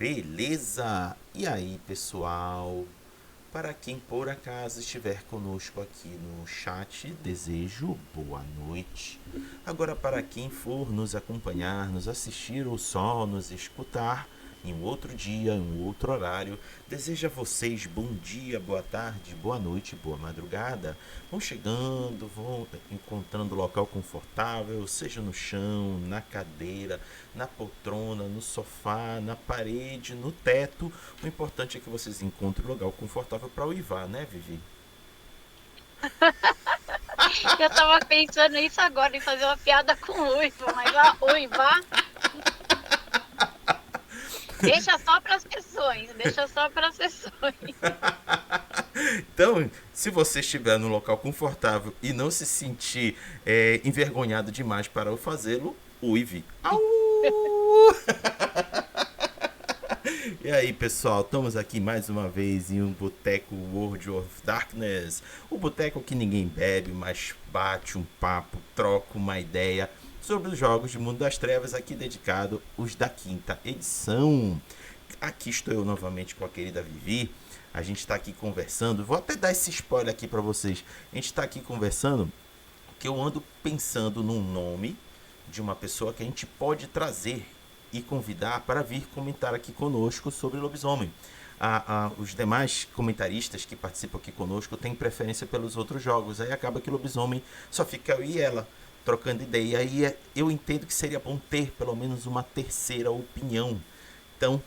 Beleza? E aí, pessoal? Para quem por acaso estiver conosco aqui no chat, desejo boa noite. Agora, para quem for nos acompanhar, nos assistir ou só nos escutar em um outro dia, em um outro horário, desejo a vocês bom dia, boa tarde, boa noite, boa madrugada. Vão chegando, vão encontrando local confortável, seja no chão, na cadeira, na poltrona, no sofá, na parede, no teto. O importante é que vocês encontrem um lugar confortável para uivar, né, Vivi? Eu tava pensando isso agora, em fazer uma piada com uiva, mas a uiva deixa só para as sessões, deixa só para as sessões. Então, se você estiver num local confortável e não se sentir envergonhado demais para o fazê-lo, uive. Au! E aí, pessoal, estamos aqui mais uma vez em um boteco World of Darkness. O boteco que ninguém bebe, mas bate um papo, troca uma ideia sobre os jogos de Mundo das Trevas, aqui dedicado os da quinta edição. Aqui estou eu novamente com a querida Vivi. A gente está aqui conversando. Vou até dar esse spoiler aqui para vocês. A gente está aqui conversando que eu ando pensando num nome de uma pessoa que a gente pode trazer e convidar para vir comentar aqui conosco sobre lobisomem. Os demais comentaristas que participam aqui conosco têm preferência pelos outros jogos. Aí acaba que lobisomem só fica eu e ela trocando ideia. Aí eu entendo que seria bom ter pelo menos uma terceira opinião. Então,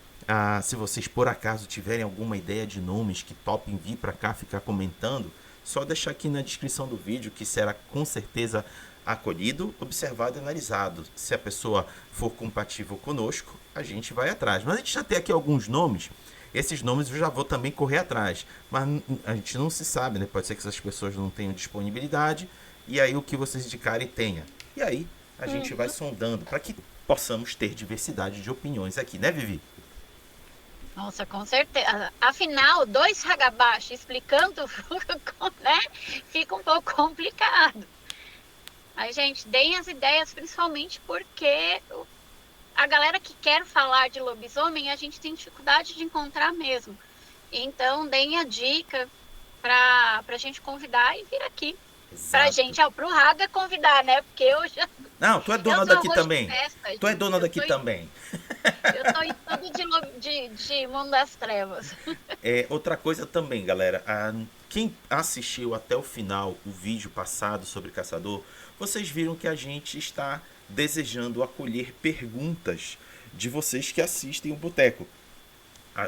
se vocês por acaso tiverem alguma ideia de nomes que topem vir para cá ficar comentando, só deixar aqui na descrição do vídeo, que será com certeza acolhido, observado e analisado. Se a pessoa for compatível conosco, a gente vai atrás. Mas a gente já tem aqui alguns nomes. Esses nomes eu já vou também correr atrás. Mas a gente não se sabe, né? Pode ser que essas pessoas não tenham disponibilidade. E aí o que vocês indicarem tenha. E aí a gente vai sondando para que possamos ter diversidade de opiniões aqui, né, Vivi? Nossa, com certeza. Afinal, dois Hagabashi explicando, né? Fica um pouco complicado. Mas, gente, deem as ideias, principalmente porque a galera que quer falar de lobisomem, a gente tem dificuldade de encontrar mesmo. Então, deem a dica para a gente convidar e vir aqui. Pra Exato. gente, pro Raga convidar, né? Porque Não, tu é eu dona sou daqui arroz de também. festa, Tu é gente. dona daqui também. Eu tô em tudo de Mundo das Trevas. Outra coisa também, galera. Quem assistiu até o final o vídeo passado sobre Caçador, vocês viram que a gente está desejando acolher perguntas de vocês que assistem o Boteco.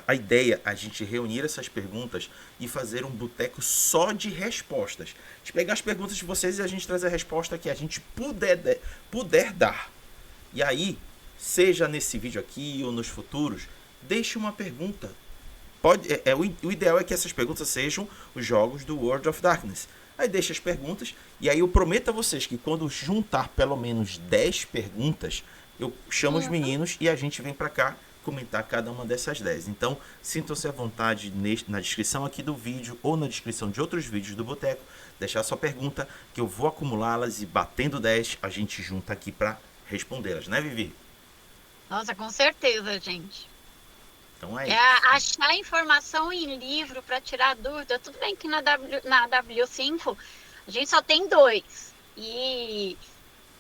A ideia é a gente reunir essas perguntas e fazer um boteco só de respostas. A gente pegar as perguntas de vocês e a gente trazer a resposta que a gente puder dar. E aí, seja nesse vídeo aqui ou nos futuros, deixe uma pergunta. O ideal é que essas perguntas sejam os jogos do World of Darkness. Aí deixa as perguntas e aí eu prometo a vocês que quando juntar pelo menos 10 perguntas, eu chamo os meninos e a gente vem pra cá comentar cada uma dessas 10. Então, sintam-se à vontade na descrição aqui do vídeo ou na descrição de outros vídeos do Boteco, deixar sua pergunta que eu vou acumulá-las e batendo 10 a gente junta aqui pra respondê-las, né, Vivi? Nossa, com certeza, gente. Então é É isso. achar informação em livro para tirar dúvida. Tudo bem que na W5 a gente só tem dois.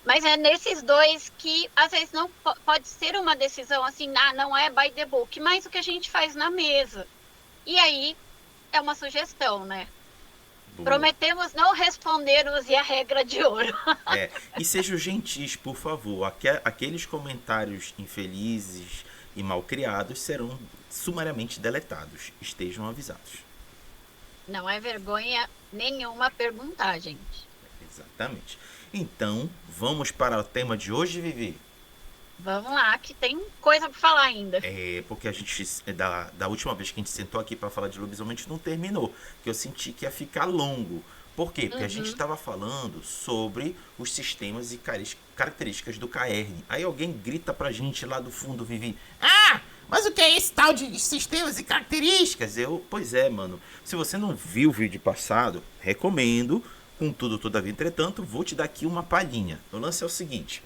Mas é nesses dois que às vezes não pode ser uma decisão assim, não é by the book, mas o que a gente faz na mesa. E aí é uma sugestão, né? Boa. Prometemos não responder use a regra de ouro. E sejam gentis, por favor. Aqueles comentários infelizes e mal criados serão sumariamente deletados. Estejam avisados. Não é vergonha nenhuma perguntar, gente. Exatamente. Então, vamos para o tema de hoje, Vivi? Vamos lá, que tem coisa para falar ainda. Porque a gente, da última vez que a gente sentou aqui para falar de lobisomem, a gente não terminou. Que eu senti que ia ficar longo. Por quê? Porque a gente estava falando sobre os sistemas e características do KR. Aí alguém grita pra gente lá do fundo, Vivi. Mas o que é esse tal de sistemas e características? Pois é, mano. Se você não viu o vídeo passado, recomendo. Contudo, todavia, entretanto, vou te dar aqui uma palhinha. O lance é o seguinte.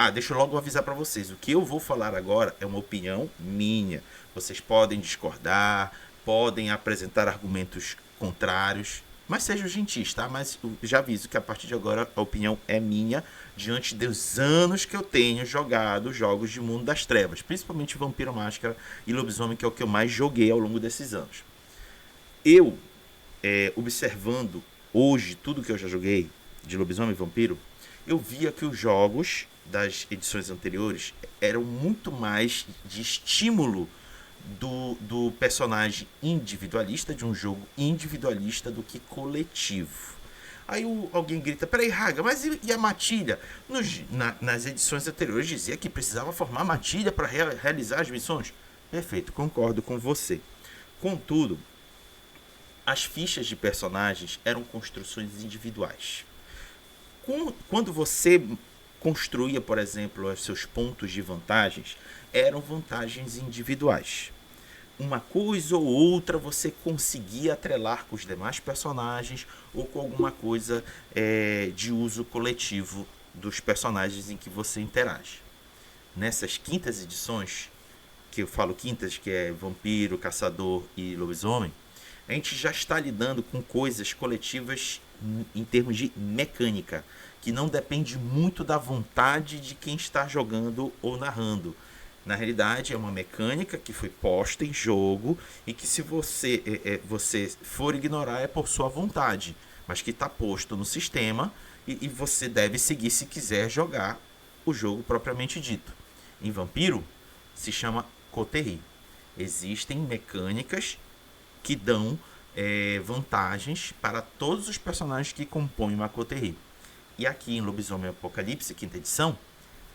Deixa eu logo avisar para vocês. O que eu vou falar agora é uma opinião minha. Vocês podem discordar, podem apresentar argumentos contrários, mas sejam gentis, tá? Mas eu já aviso que a partir de agora a opinião é minha, diante dos anos que eu tenho jogado jogos de Mundo das Trevas, principalmente Vampiro Máscara e Lobisomem, que é o que eu mais joguei ao longo desses anos. Eu, observando hoje tudo que eu já joguei de Lobisomem e Vampiro, eu via que os jogos das edições anteriores eram muito mais de estímulo do personagem individualista, de um jogo individualista, do que coletivo. Aí alguém grita, peraí, Raga, mas e a matilha? Nas edições anteriores dizia que precisava formar matilha para realizar as missões. Perfeito, concordo com você. Contudo, as fichas de personagens eram construções individuais. Quando você construía, por exemplo, os seus pontos de vantagens, eram vantagens individuais. Uma coisa ou outra você conseguia atrelar com os demais personagens ou com alguma coisa de uso coletivo dos personagens em que você interage. Nessas quintas edições, que eu falo quintas, que é Vampiro, Caçador e Lobisomem, a gente já está lidando com coisas coletivas em termos de mecânica, que não depende muito da vontade de quem está jogando ou narrando. Na realidade, é uma mecânica que foi posta em jogo e que, se você for ignorar, é por sua vontade, mas que está posto no sistema e você deve seguir se quiser jogar o jogo propriamente dito. Em Vampiro, se chama Coterie. Existem mecânicas que dão vantagens para todos os personagens que compõem uma Coterie. E aqui em Lobisomem Apocalipse, quinta edição,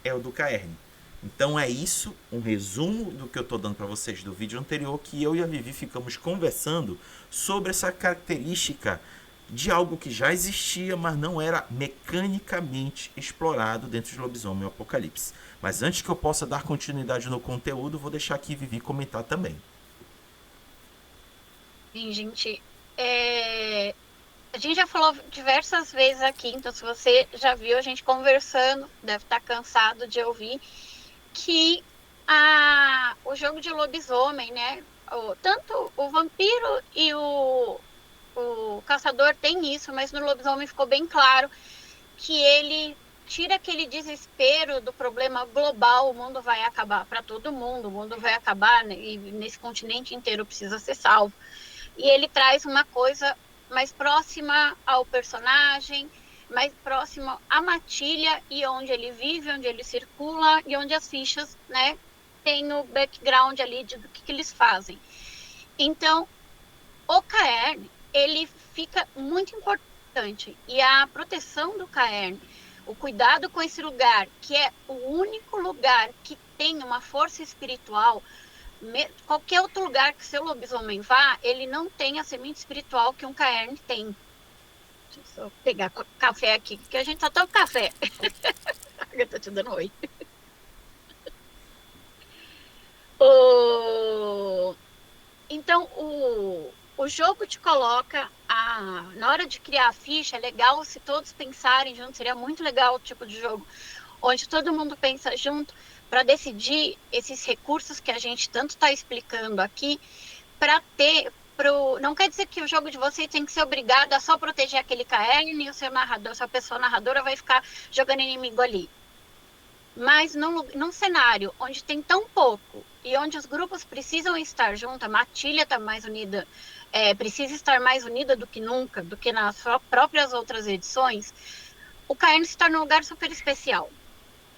é o do Caerne. Então é isso, um resumo do que eu estou dando para vocês do vídeo anterior, que eu e a Vivi ficamos conversando sobre essa característica de algo que já existia, mas não era mecanicamente explorado dentro de Lobisomem Apocalipse. Mas antes que eu possa dar continuidade no conteúdo, vou deixar aqui Vivi comentar também. Sim, gente. A gente já falou diversas vezes aqui, então se você já viu a gente conversando, deve estar cansado de ouvir, que o jogo de lobisomem, né? Tanto o vampiro e o caçador tem isso, mas no lobisomem ficou bem claro que ele tira aquele desespero do problema global, o mundo vai acabar para todo mundo, o mundo vai acabar, né, e nesse continente inteiro precisa ser salvo. E ele traz uma coisa mais próxima ao personagem, mais próximo à matilha e onde ele vive, onde ele circula e onde as fichas, né, tem o background ali do que eles fazem. Então, o Caerne, ele fica muito importante, e a proteção do Caerne, o cuidado com esse lugar, que é o único lugar que tem uma força espiritual. Qualquer outro lugar que seu lobisomem vá, ele não tem a semente espiritual que um Caerne tem. Deixa eu só pegar café aqui, que a gente só toma café. Eu tô te dando oi. Então, o jogo te coloca, na hora de criar a ficha, é legal se todos pensarem junto, seria muito legal o tipo de jogo onde todo mundo pensa junto para decidir esses recursos que a gente tanto está explicando aqui, para ter. Não quer dizer que o jogo de vocês tem que ser obrigado a só proteger aquele Caerne e o seu narrador, sua pessoa narradora vai ficar jogando inimigo ali. Mas num cenário onde tem tão pouco e onde os grupos precisam estar juntos, a matilha está mais unida, precisa estar mais unida do que nunca, do que nas próprias outras edições, o Caerne se torna um lugar super especial.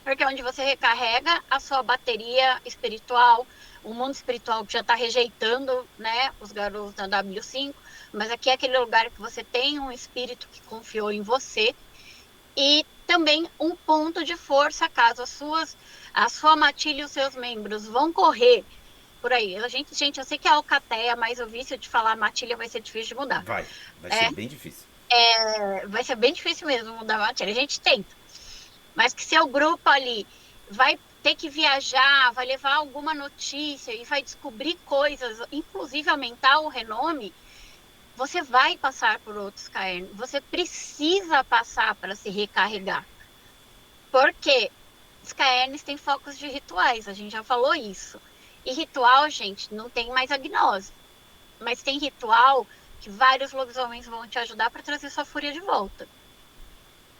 Porque é onde você recarrega a sua bateria espiritual, o mundo espiritual que já está rejeitando, né, os garotos da W5, mas aqui é aquele lugar que você tem um espírito que confiou em você, e também um ponto de força caso a sua matilha e os seus membros vão correr por aí. Gente, eu sei que é alcateia, mas o vício de falar matilha vai ser difícil de mudar. Vai ser bem difícil. Vai ser bem difícil mesmo mudar a matilha. A gente tenta. Mas que seu grupo ali vai ter que viajar, vai levar alguma notícia e vai descobrir coisas, inclusive aumentar o renome, você vai passar por outros Caerne. Você precisa passar para se recarregar. Porque Os caernes têm focos de rituais, a gente já falou isso. E ritual, gente, não tem mais a gnose. Mas tem ritual que vários lobisomens vão te ajudar para trazer sua fúria de volta.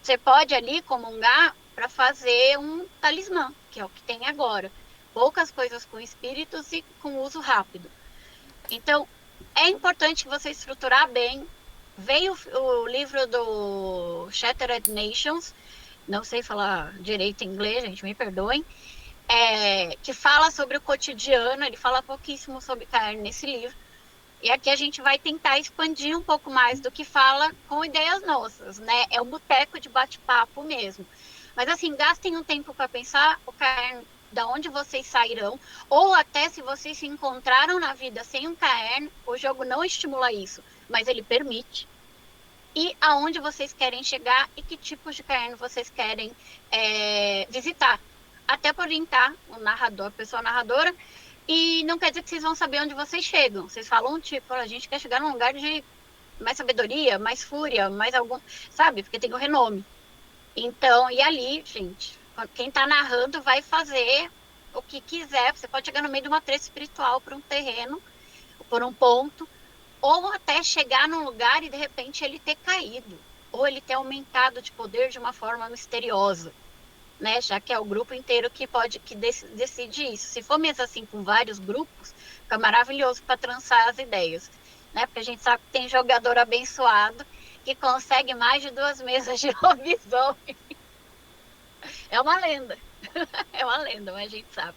Você pode ali comungar para fazer um talismã, que é o que tem agora. Poucas coisas com espíritos e com uso rápido. Então, é importante você estruturar bem. Veio o livro do Shattered Nations, não sei falar direito em inglês, gente, me perdoem, que fala sobre o cotidiano, ele fala pouquíssimo sobre Caern nesse livro. E aqui a gente vai tentar expandir um pouco mais do que fala com ideias nossas, né? É um boteco de bate-papo mesmo. Mas assim, gastem um tempo para pensar o Caern, da onde vocês sairão, ou até se vocês se encontraram na vida sem um Caern, o jogo não estimula isso, mas ele permite. E aonde vocês querem chegar e que tipos de Caern vocês querem visitar. Até para orientar o narrador, a pessoa narradora. E não quer dizer que vocês vão saber onde vocês chegam. Vocês falam, tipo, a gente quer chegar num lugar de mais sabedoria, mais fúria, mais algum... Sabe? Porque tem o renome. Então, e ali, gente, quem tá narrando vai fazer o que quiser. Você pode chegar no meio de uma treta espiritual por um terreno, por um ponto, ou até chegar num lugar e, de repente, ele ter caído. Ou ele ter aumentado de poder de uma forma misteriosa. Né, já que é o grupo inteiro que decide isso. Se for mesmo assim com vários grupos, fica maravilhoso para trançar as ideias, né? Porque a gente sabe que tem jogador abençoado que consegue mais de 2 mesas de lobisomem. É uma lenda. É uma lenda, mas a gente sabe.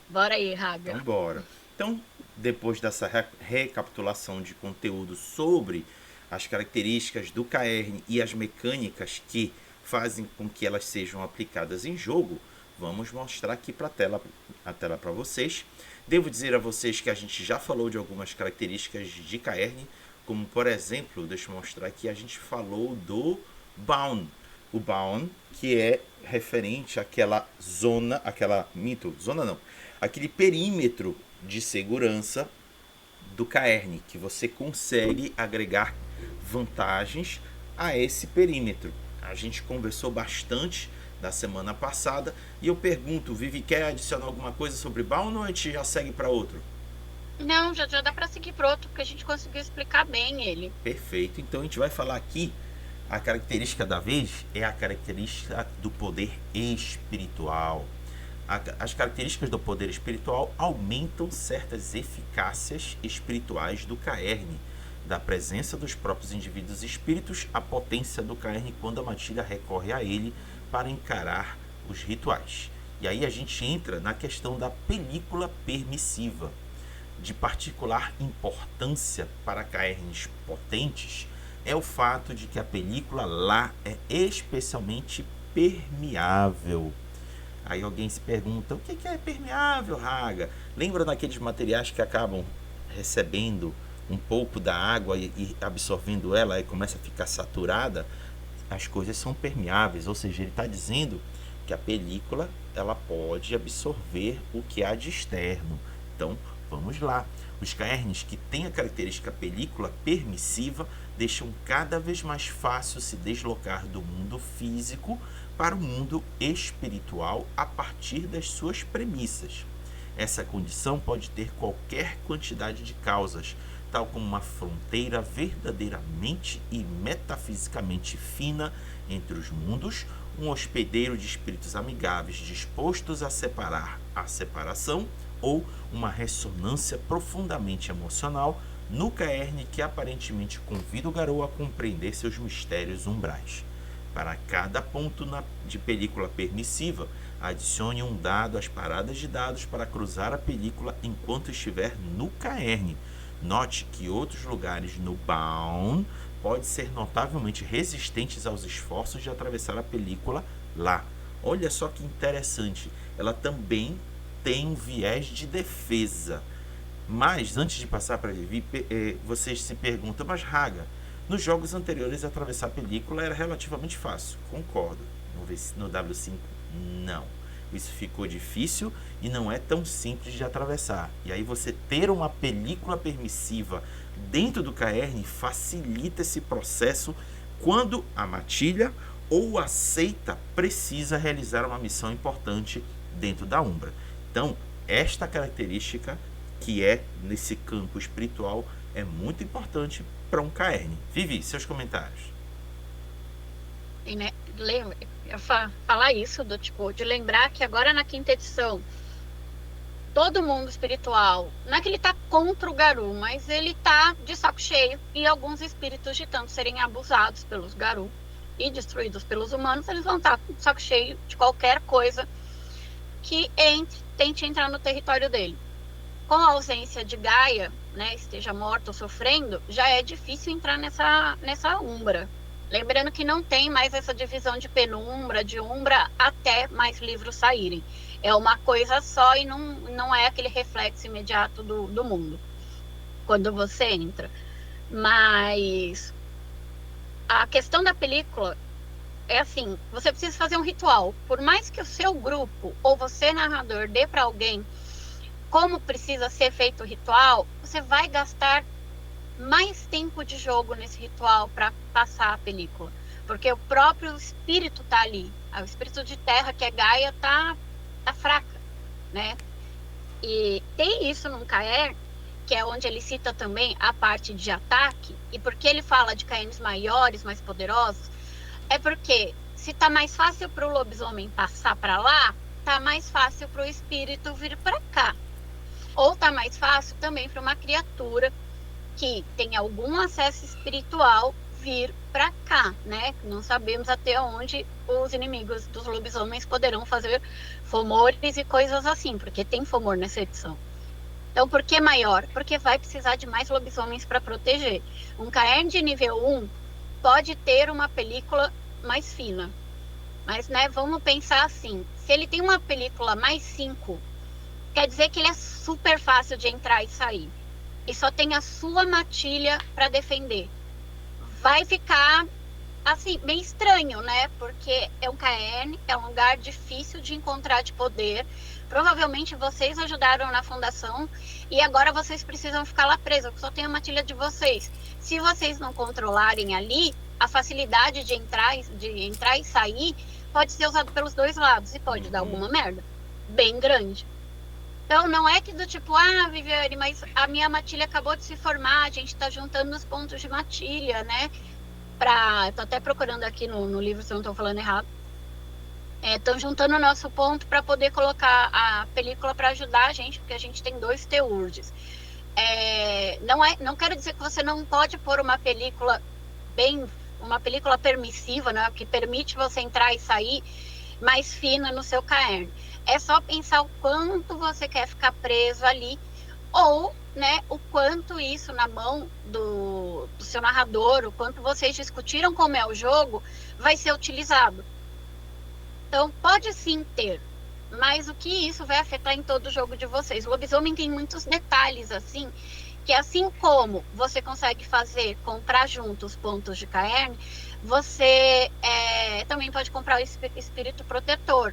Bora aí, Raga. Então, bora. Então, depois dessa recapitulação de conteúdo sobre as características do Caern e as mecânicas que fazem com que elas sejam aplicadas em jogo, vamos mostrar aqui para a tela para vocês. Devo dizer a vocês que a gente já falou de algumas características de Caern, como por exemplo, deixa eu mostrar aqui, a gente falou do Bound. O Bound, que é referente àquela zona, aquele perímetro de segurança do Caern, que você consegue agregar vantagens a esse perímetro. A gente conversou bastante na semana passada e eu pergunto, Vivi, quer adicionar alguma coisa sobre Bound ou a gente já segue para outro? Não, já dá para seguir para outro, porque a gente conseguiu explicar bem ele. Perfeito, então a gente vai falar aqui, a característica da vez é a característica do poder espiritual. As características do poder espiritual aumentam certas eficácias espirituais do Caern, da presença dos próprios indivíduos espíritos, a potência do Caern quando a matilha recorre a ele para encarar os rituais. E aí a gente entra na questão da película permissiva. De particular importância para Caerns potentes é o fato de que a película lá é especialmente permeável. Aí alguém se pergunta, o que é permeável, Raga? Lembra daqueles materiais que acabam recebendo um pouco da água e absorvendo ela e começa a ficar saturada? As coisas são permeáveis, ou seja, ele está dizendo que a película ela pode absorver o que há de externo. Então, vamos lá. Os Caerns que têm a característica película permissiva deixam cada vez mais fácil se deslocar do mundo físico para o mundo espiritual a partir das suas premissas. Essa condição pode ter qualquer quantidade de causas, tal como uma fronteira verdadeiramente e metafisicamente fina entre os mundos, um hospedeiro de espíritos amigáveis dispostos a separar a separação, ou uma ressonância profundamente emocional no Caern que aparentemente convida o Garou a compreender seus mistérios umbrais. Para cada ponto de película permissiva, adicione um dado às paradas de dados para cruzar a película enquanto estiver no Caern. Note que outros lugares no Bound podem ser notavelmente resistentes aos esforços de atravessar a película lá. Olha só que interessante, ela também tem um viés de defesa. Mas, antes de passar para Vivi, vocês se perguntam, mas Raga, nos jogos anteriores atravessar a película era relativamente fácil. Concordo. No W5, não. Isso ficou difícil e não é tão simples de atravessar. E aí você ter uma película permissiva dentro do Caern facilita esse processo quando a matilha ou aceita, precisa realizar uma missão importante dentro da Umbra. Então, esta característica, que é nesse campo espiritual, é muito importante para um Caerne. Vivi, seus comentários. E, né, falar isso, do tipo, de lembrar que agora na quinta edição, todo mundo espiritual, não é que ele tá contra o Garou, mas ele tá de saco cheio, e alguns espíritos, de tanto serem abusados pelos Garou e destruídos pelos humanos, eles vão estar com o saco cheio de qualquer coisa que tente entrar no território dele. Com a ausência de Gaia, né, esteja morta ou sofrendo, já é difícil entrar nessa Umbra. Lembrando que não tem mais essa divisão de penumbra, de umbra, até mais livros saírem. É uma coisa só e não é aquele reflexo imediato do mundo, quando você entra. Mas a questão da película é assim, você precisa fazer um ritual. Por mais que o seu grupo, ou você, narrador, dê para alguém como precisa ser feito o ritual, você vai gastar mais tempo de jogo nesse ritual para passar a película, porque o próprio espírito tá ali, o espírito de terra, que é Gaia, tá fraca, né? E tem isso num Caer, que é onde ele cita também a parte de ataque, e porque ele fala de Caernes maiores, mais poderosos, é porque se tá mais fácil para o lobisomem passar para lá, tá mais fácil para o espírito vir para cá, ou tá mais fácil também para uma criatura que tem algum acesso espiritual vir para cá, né? Não sabemos até onde os inimigos dos lobisomens poderão fazer fomores e coisas assim, porque tem fomor nessa edição. Então, por que maior? Porque vai precisar de mais lobisomens para proteger. Um Caern de nível 1 pode ter uma película mais fina, mas, né, vamos pensar assim, se ele tem uma película mais 5, quer dizer que ele é super fácil de entrar e sair. E só tem a sua matilha para defender. Vai ficar, assim, bem estranho, né? Porque é um Caern, é um lugar difícil de encontrar de poder. Provavelmente vocês ajudaram na fundação e agora vocês precisam ficar lá presos, porque só tem a matilha de vocês. Se vocês não controlarem ali, a facilidade de entrar e sair pode ser usado pelos dois lados e pode dar alguma merda bem grande. Então, não é que do tipo, Viviane, mas a minha matilha acabou de se formar, a gente tá juntando os pontos de matilha, né? Tô até procurando aqui no livro, se eu não tô falando errado. Estão juntando o nosso ponto para poder colocar a película para ajudar a gente, porque a gente tem 2 teurdes. Não quero dizer que você não pode pôr uma película permissiva, né? Que permite você entrar e sair mais fina no seu Caern. É só pensar o quanto você quer ficar preso ali, ou, né, o quanto isso na mão do seu narrador, o quanto vocês discutiram como é o jogo, vai ser utilizado. Então, pode sim ter, mas o que isso vai afetar em todo o jogo de vocês? O lobisomem tem muitos detalhes, assim, que assim como você consegue comprar juntos pontos de Caern, você também pode comprar o espírito protetor,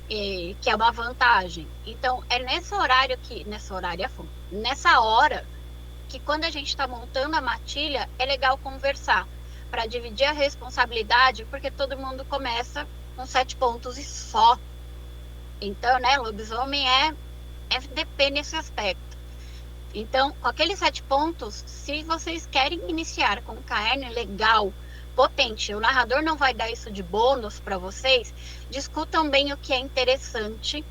que é uma vantagem. Então, é nessa hora que quando a gente está montando a matilha, é legal conversar para dividir a responsabilidade, porque todo mundo começa com 7 pontos e só. Então, né, lobisomem é FDP nesse aspecto. Então, com aqueles 7 pontos, se vocês querem iniciar com um Caern legal, potente, o narrador não vai dar isso de bônus para vocês, discutam bem o que é interessante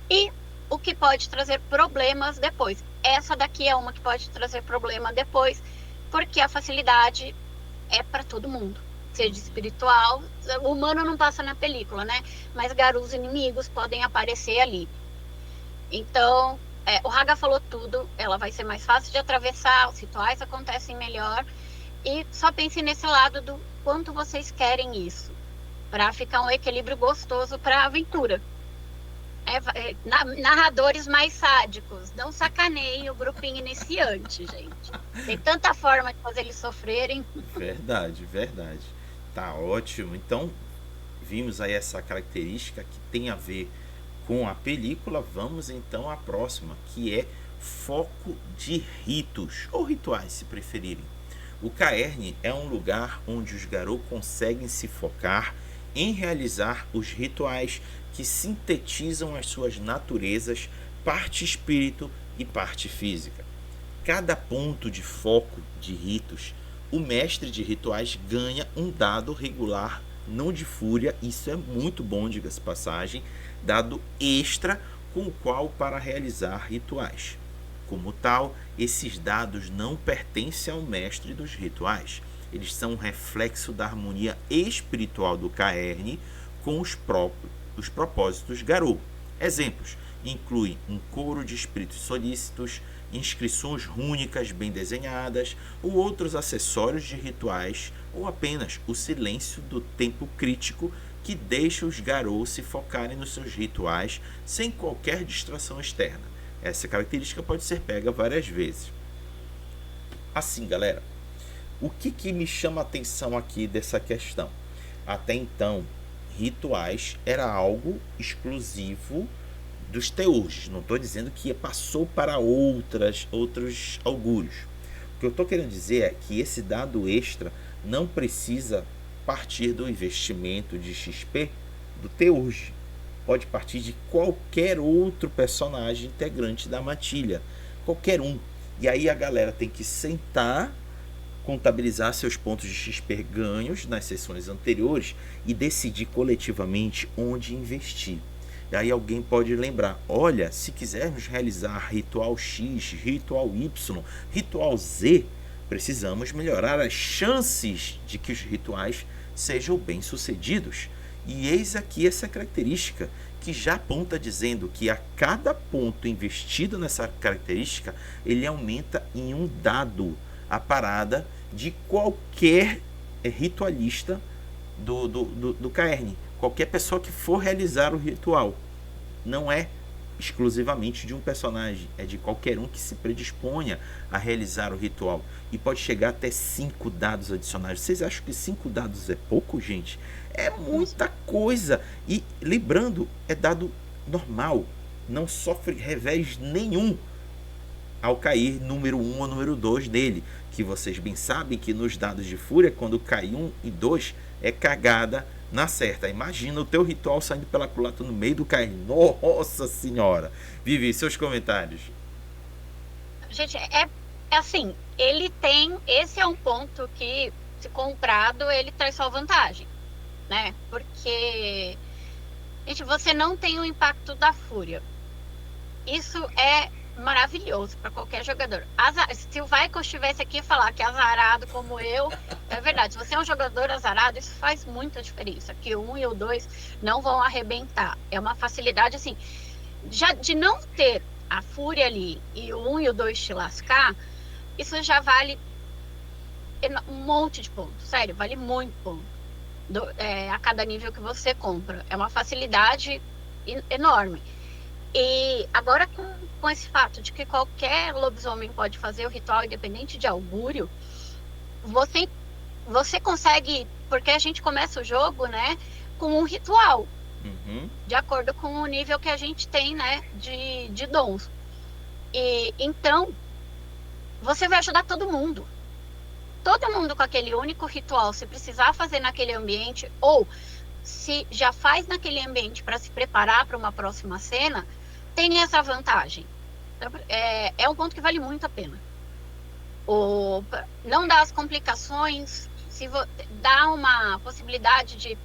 e o que pode trazer problemas depois. Essa daqui é uma que pode trazer problema depois, porque a facilidade é para todo mundo, seja espiritual, o humano não passa na película, né? Mas Garous inimigos podem aparecer ali. Então, o Raga falou tudo, ela vai ser mais fácil de atravessar, os rituais acontecem melhor. E só pense nesse lado do quanto vocês querem isso, para ficar um equilíbrio gostoso para a aventura. Narradores mais sádicos, não sacaneiem o grupinho iniciante, gente. Tem tanta forma de fazer eles sofrerem. Verdade. Tá ótimo. Então, vimos aí essa característica que tem a ver com a película. Vamos então à próxima, que é foco de ritos, ou rituais, se preferirem. O Caerne é um lugar onde os Garou conseguem se focar em realizar os rituais que sintetizam as suas naturezas, parte espírito e parte física. Cada ponto de foco de ritos, o mestre de rituais ganha um dado regular, não de fúria, isso é muito bom, diga-se passagem, dado extra com o qual para realizar rituais. Como tal, esses dados não pertencem ao mestre dos rituais. Eles são um reflexo da harmonia espiritual do Caerne com os propósitos Garou. Exemplos incluem um coro de espíritos solícitos, inscrições rúnicas bem desenhadas ou outros acessórios de rituais, ou apenas o silêncio do tempo crítico que deixa os Garou se focarem nos seus rituais sem qualquer distração externa. Essa característica pode ser pega várias vezes. Assim, galera, o que me chama a atenção aqui dessa questão? Até então, rituais era algo exclusivo dos teurges. Não estou dizendo que passou para outros augúrios. O que eu estou querendo dizer é que esse dado extra não precisa partir do investimento de XP do teurge. Pode partir de qualquer outro personagem integrante da matilha. Qualquer um. E aí a galera tem que sentar, contabilizar seus pontos de XP ganhos nas sessões anteriores e decidir coletivamente onde investir. E aí alguém pode lembrar, olha, se quisermos realizar ritual X, ritual Y, ritual Z, precisamos melhorar as chances de que os rituais sejam bem-sucedidos. E eis aqui essa característica que já aponta dizendo que a cada ponto investido nessa característica, ele aumenta em um dado a parada de qualquer ritualista do Caerne. Qualquer pessoa que for realizar o ritual. Não é exclusivamente de um personagem, é de qualquer um que se predisponha a realizar o ritual. E pode chegar até 5 dados adicionais. Vocês acham que 5 dados é pouco, gente? É muita coisa. E lembrando, é dado normal. Não sofre revés nenhum ao cair número 1 ou número 2 dele. Que vocês bem sabem que nos dados de fúria, quando cai 1 e 2, é cagada na certa. Imagina o teu ritual saindo pela culatra no meio do Caerne. Nossa senhora. Vivi, seus comentários. Gente, é assim, ele tem, esse é um ponto que, se comprado, ele traz só vantagem, né? Porque, gente, você não tem o impacto da fúria. Isso é maravilhoso para qualquer jogador. Se o Vaikos estivesse aqui falar que é azarado como eu, é verdade. Se você é um jogador azarado, isso faz muita diferença. Que o 1 e o 2 não vão arrebentar. É uma facilidade, assim, já de não ter a fúria ali e o 1 e o 2 te lascar, isso já vale um monte de pontos. Sério, vale muito ponto a cada nível que você compra. É uma facilidade enorme. E agora com esse fato de que qualquer lobisomem pode fazer o ritual independente de augúrio, você consegue, porque a gente começa o jogo, né, com um ritual, de acordo com o nível que a gente tem, né, de dons. E então, você vai ajudar todo mundo. Todo mundo com aquele único ritual, se precisar fazer naquele ambiente, ou se já faz naquele ambiente para se preparar para uma próxima cena, tem essa vantagem. É um ponto que vale muito a pena. Não dá as complicações, dá uma possibilidade de,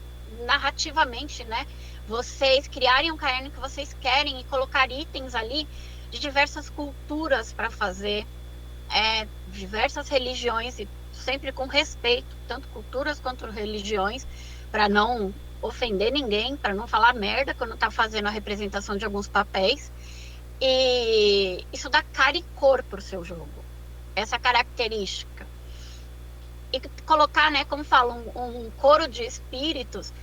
narrativamente, né, vocês criarem um caerne que vocês querem e colocar itens ali de diversas culturas para fazer, diversas religiões, e sempre com respeito, tanto culturas quanto religiões, para não ofender ninguém, para não falar merda quando tá fazendo a representação de alguns papéis. E isso dá cara e cor pro seu jogo, essa característica. E colocar, né, como falo, um coro de espíritos.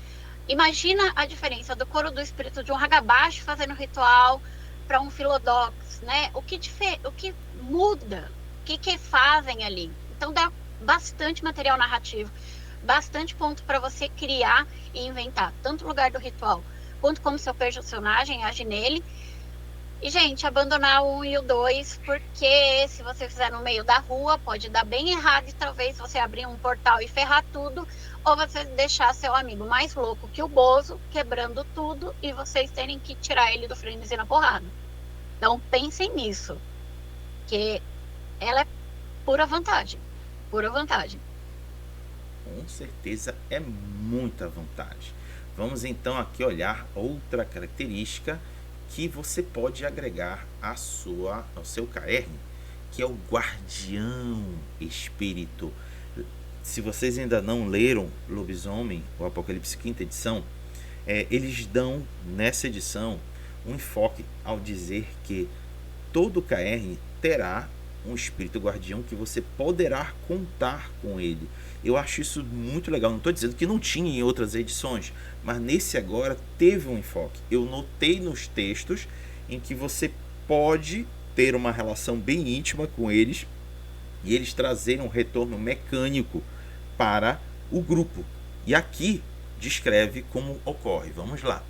Imagina a diferença do coro do espírito de um Hagabashi fazendo ritual para um Philodox, né? O que muda, o que fazem ali. Então dá bastante material narrativo, bastante ponto para você criar e inventar, tanto o lugar do ritual, quanto como seu personagem age nele. E, gente, abandonar o 1 e o 2, porque se você fizer no meio da rua, pode dar bem errado e talvez você abrir um portal e ferrar tudo, ou você deixar seu amigo mais louco que o Bozo, quebrando tudo, e vocês terem que tirar ele do frenesi na porrada. Então, pensem nisso, que ela é pura vantagem. Pura vantagem. Com certeza é muita vantagem. Vamos então aqui olhar outra característica que você pode agregar ao seu KR, que é o guardião espírito. Se vocês ainda não leram Lobisomem, o Apocalipse quinta edição, eles dão nessa edição um enfoque ao dizer que todo KR terá um espírito guardião que você poderá contar com ele. Eu acho isso muito legal. Não estou dizendo que não tinha em outras edições, mas nesse agora teve um enfoque. Eu notei nos textos em que você pode ter uma relação bem íntima com eles e eles trazerem um retorno mecânico para o grupo. E aqui descreve como ocorre. Vamos lá.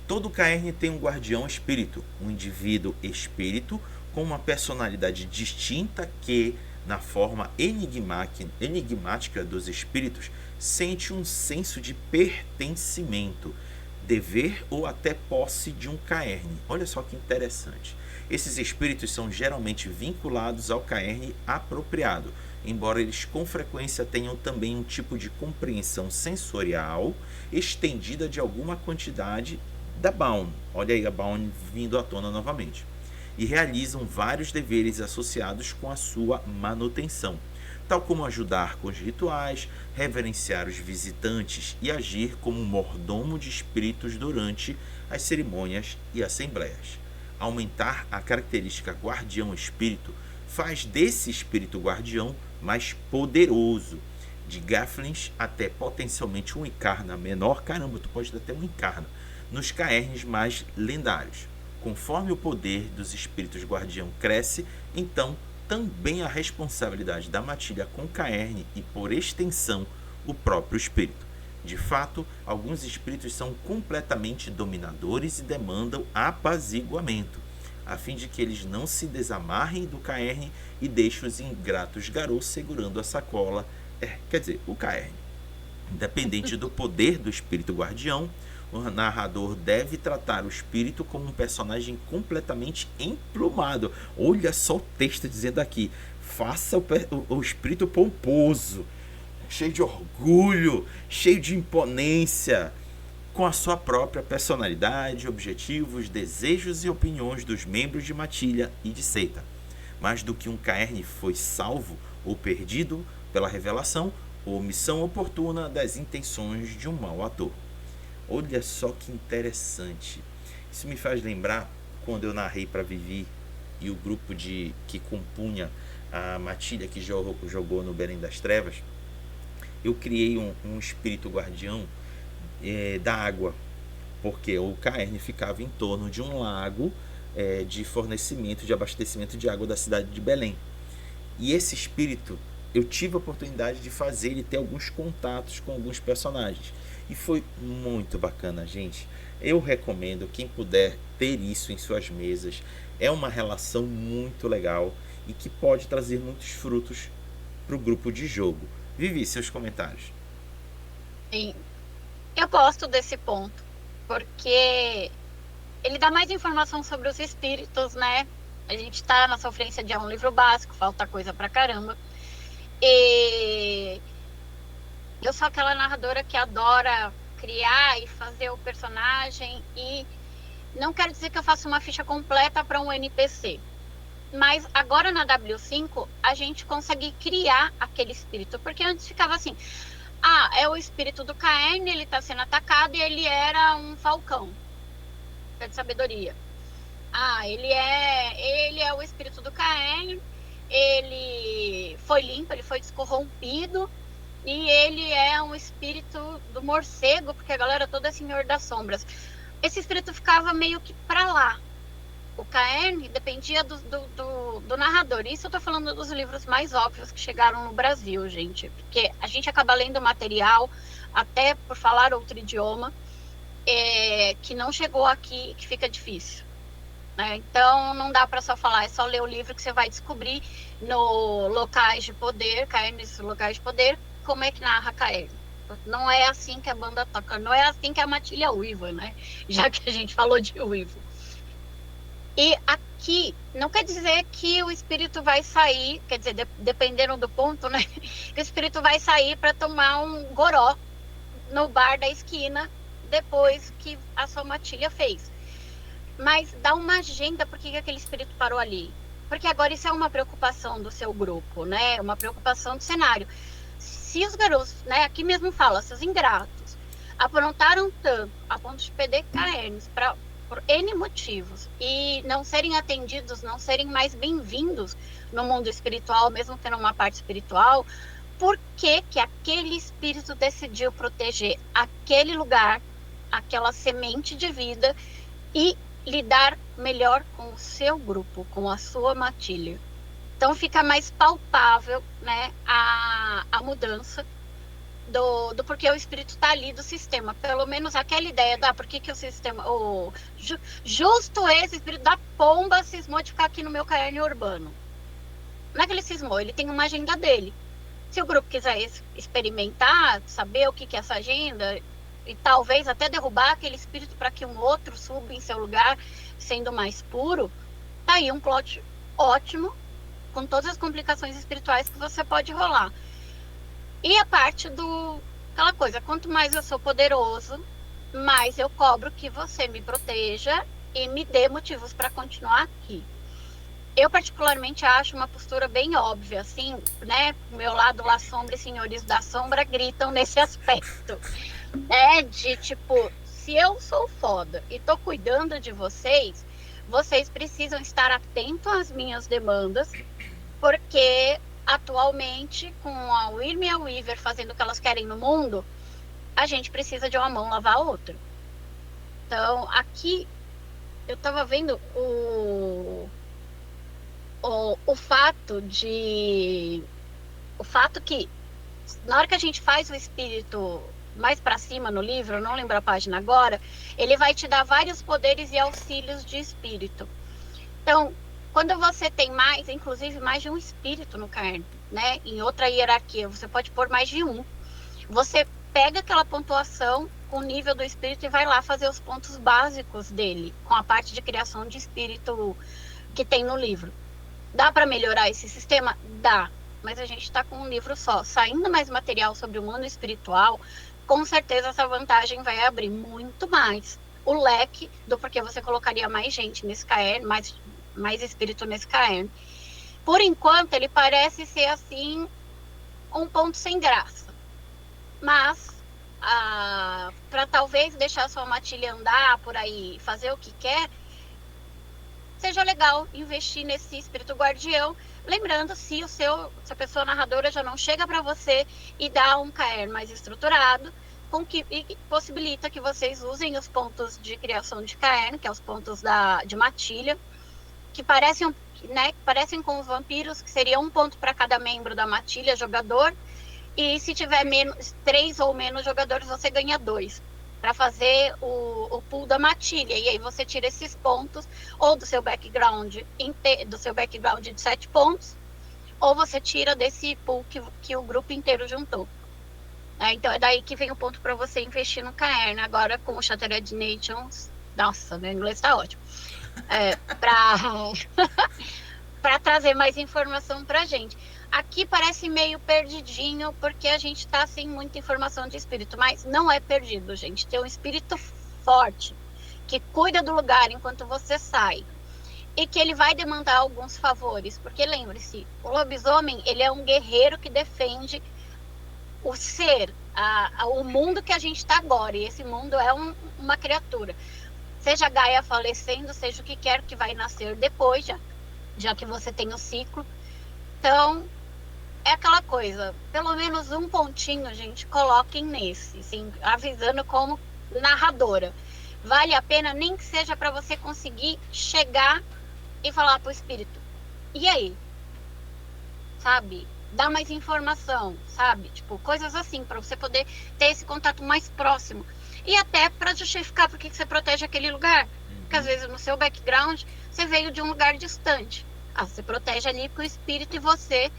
Todo KR tem um guardião espírito, um indivíduo espírito com uma personalidade distinta que, na forma enigmática dos espíritos, sente um senso de pertencimento, dever ou até posse de um caerne. Olha só que interessante. Esses espíritos são geralmente vinculados ao caerne apropriado, embora eles com frequência tenham também um tipo de compreensão sensorial estendida de alguma quantidade da Baum. Olha aí a Baum vindo à tona novamente. E realizam vários deveres associados com a sua manutenção, tal como ajudar com os rituais, reverenciar os visitantes e agir como mordomo de espíritos durante as cerimônias e assembleias. Aumentar a característica guardião espírito faz desse espírito guardião mais poderoso, de Gaflins até potencialmente um Incarna menor, caramba, tu pode até um Incarna, nos caernes mais lendários. Conforme o poder dos espíritos guardião cresce, então também a responsabilidade da matilha com caerne e, por extensão, o próprio espírito. De fato, alguns espíritos são completamente dominadores e demandam apaziguamento, a fim de que eles não se desamarrem do caerne e deixem os ingratos garotos segurando a sacola, o caerne. Independente do poder do espírito guardião, o narrador deve tratar o espírito como um personagem completamente emplumado. Olha só o texto dizendo aqui: faça o espírito pomposo, cheio de orgulho, cheio de imponência, com a sua própria personalidade, objetivos, desejos e opiniões dos membros de matilha e de seita. Mais do que um caerne foi salvo ou perdido pela revelação ou omissão oportuna das intenções de um mau ator. Olha só que interessante. Isso me faz lembrar quando eu narrei para Vivi e o grupo que compunha a matilha que jogou no Belém das Trevas. Eu criei um espírito guardião da água, porque o caerne ficava em torno de um lago de fornecimento, de abastecimento de água da cidade de Belém. E esse espírito, eu tive a oportunidade de fazer ele ter alguns contatos com alguns personagens. E foi muito bacana, gente. Eu recomendo quem puder ter isso em suas mesas. É uma relação muito legal e que pode trazer muitos frutos para o grupo de jogo. Vivi, seus comentários. Sim. Eu gosto desse ponto, porque ele dá mais informação sobre os espíritos, né? A gente tá na sofrência de um livro básico, falta coisa pra caramba. E eu sou aquela narradora que adora criar e fazer o personagem, e não quero dizer que eu faço uma ficha completa para um NPC, mas agora na W5 a gente consegue criar aquele espírito, porque antes ficava assim: é o espírito do Caerne, ele está sendo atacado e ele era um falcão, é de sabedoria. Ele é o espírito do Caerne, ele foi limpo, ele foi descorrompido, e ele é um espírito do morcego, porque a galera toda é senhor das sombras. Esse espírito ficava meio que pra lá. O Caerne dependia do narrador. Isso eu tô falando dos livros mais óbvios que chegaram no Brasil, gente. Porque a gente acaba lendo material, até por falar outro idioma, que não chegou aqui, que fica difícil. né? Então, não dá para só falar, é só ler o livro que você vai descobrir no Locais de Poder, Caernes, Locais de Poder, como é que narra Caernes. Não é assim que a banda toca, não é assim que a matilha uiva, né? Já que a gente falou de uivo. E aqui, não quer dizer que o espírito vai sair, quer dizer, dependendo do ponto, né? Que o espírito vai sair para tomar um goró no bar da esquina depois que a sua matilha fez. Mas dá uma agenda por que aquele espírito parou ali. Porque agora isso é uma preocupação do seu grupo, né? Uma preocupação do cenário. Se os garotos, né? Aqui mesmo fala, se os ingratos aprontaram tanto a ponto de perder Caernes por N motivos e não serem atendidos, não serem mais bem-vindos no mundo espiritual, mesmo tendo uma parte espiritual, por que que aquele espírito decidiu proteger aquele lugar, aquela semente de vida e lidar melhor com o seu grupo, com a sua matilha? Então fica mais palpável, né, a mudança do porquê o espírito está ali do sistema. Pelo menos aquela ideia da por que o sistema. Justo esse espírito da pomba cismou de ficar aqui no meu caerne urbano. Não é que ele cismou, ele tem uma agenda dele. Se o grupo quiser experimentar, saber o que é essa agenda, e talvez até derrubar aquele espírito para que um outro suba em seu lugar, sendo mais puro, tá aí um plot ótimo, com todas as complicações espirituais que você pode rolar. E a parte aquela coisa, quanto mais eu sou poderoso, mais eu cobro que você me proteja e me dê motivos para continuar aqui. Eu particularmente acho uma postura bem óbvia, assim, né? Meu lado lá, sombra e senhores da sombra gritam nesse aspecto, né? De tipo, se eu sou foda e tô cuidando de vocês, vocês precisam estar atentos às minhas demandas, porque atualmente, com a Wyrm e a Weaver fazendo o que elas querem no mundo, a gente precisa de uma mão lavar a outra. Então, aqui, eu tava vendo o fato que na hora que a gente faz o espírito mais para cima no livro, eu não lembro a página agora, ele vai te dar vários poderes e auxílios de espírito. Então, quando você tem mais, inclusive mais de um espírito no caerne, né? Em outra hierarquia, você pode pôr mais de um. Você pega aquela pontuação com o nível do espírito e vai lá fazer os pontos básicos dele, com a parte de criação de espírito que tem no livro. Dá para melhorar esse sistema? Dá. Mas a gente está com um livro só. Saindo mais material sobre o mundo espiritual, com certeza essa vantagem vai abrir muito mais o leque do porquê você colocaria mais gente nesse caerne, mais espírito nesse caerne. Por enquanto, ele parece ser, assim, um ponto sem graça. Mas, para talvez deixar a sua matilha andar por aí, fazer o que quer, seja legal investir nesse espírito guardião, lembrando se a pessoa narradora já não chega para você e dá um caerne mais estruturado, e possibilita que vocês usem os pontos de criação de caerne, que é os pontos de matilha, que parecem com os vampiros, que seria um ponto para cada membro da matilha, jogador, e se tiver 3 ou menos jogadores, você ganha 2 para fazer o pool da matilha, e aí você tira esses pontos, ou do seu background de 7 pontos, ou você tira desse pool que o grupo inteiro juntou. Então é daí que vem o ponto para você investir no caerne. Agora com o Shattered Nations, nossa, meu inglês está ótimo, para trazer mais informação para a gente. Aqui parece meio perdidinho, porque a gente está sem muita informação de espírito, mas não é perdido, gente. Tem um espírito forte, que cuida do lugar enquanto você sai, e que ele vai demandar alguns favores, porque lembre-se, o lobisomem, ele é um guerreiro que defende o ser, o mundo que a gente está agora, e esse mundo é uma criatura. Seja Gaia falecendo, seja o que quer que vai nascer depois, já que você tem o ciclo. Então, é aquela coisa, pelo menos um pontinho, gente, coloquem nesse, assim, avisando como narradora. Vale a pena, nem que seja para você conseguir chegar e falar pro espírito, e aí? Sabe? Dá mais informação, sabe? Tipo, coisas assim, para você poder ter esse contato mais próximo. E até para justificar por que você protege aquele lugar. porque às vezes no seu background você veio de um lugar distante. Você protege ali com o espírito e você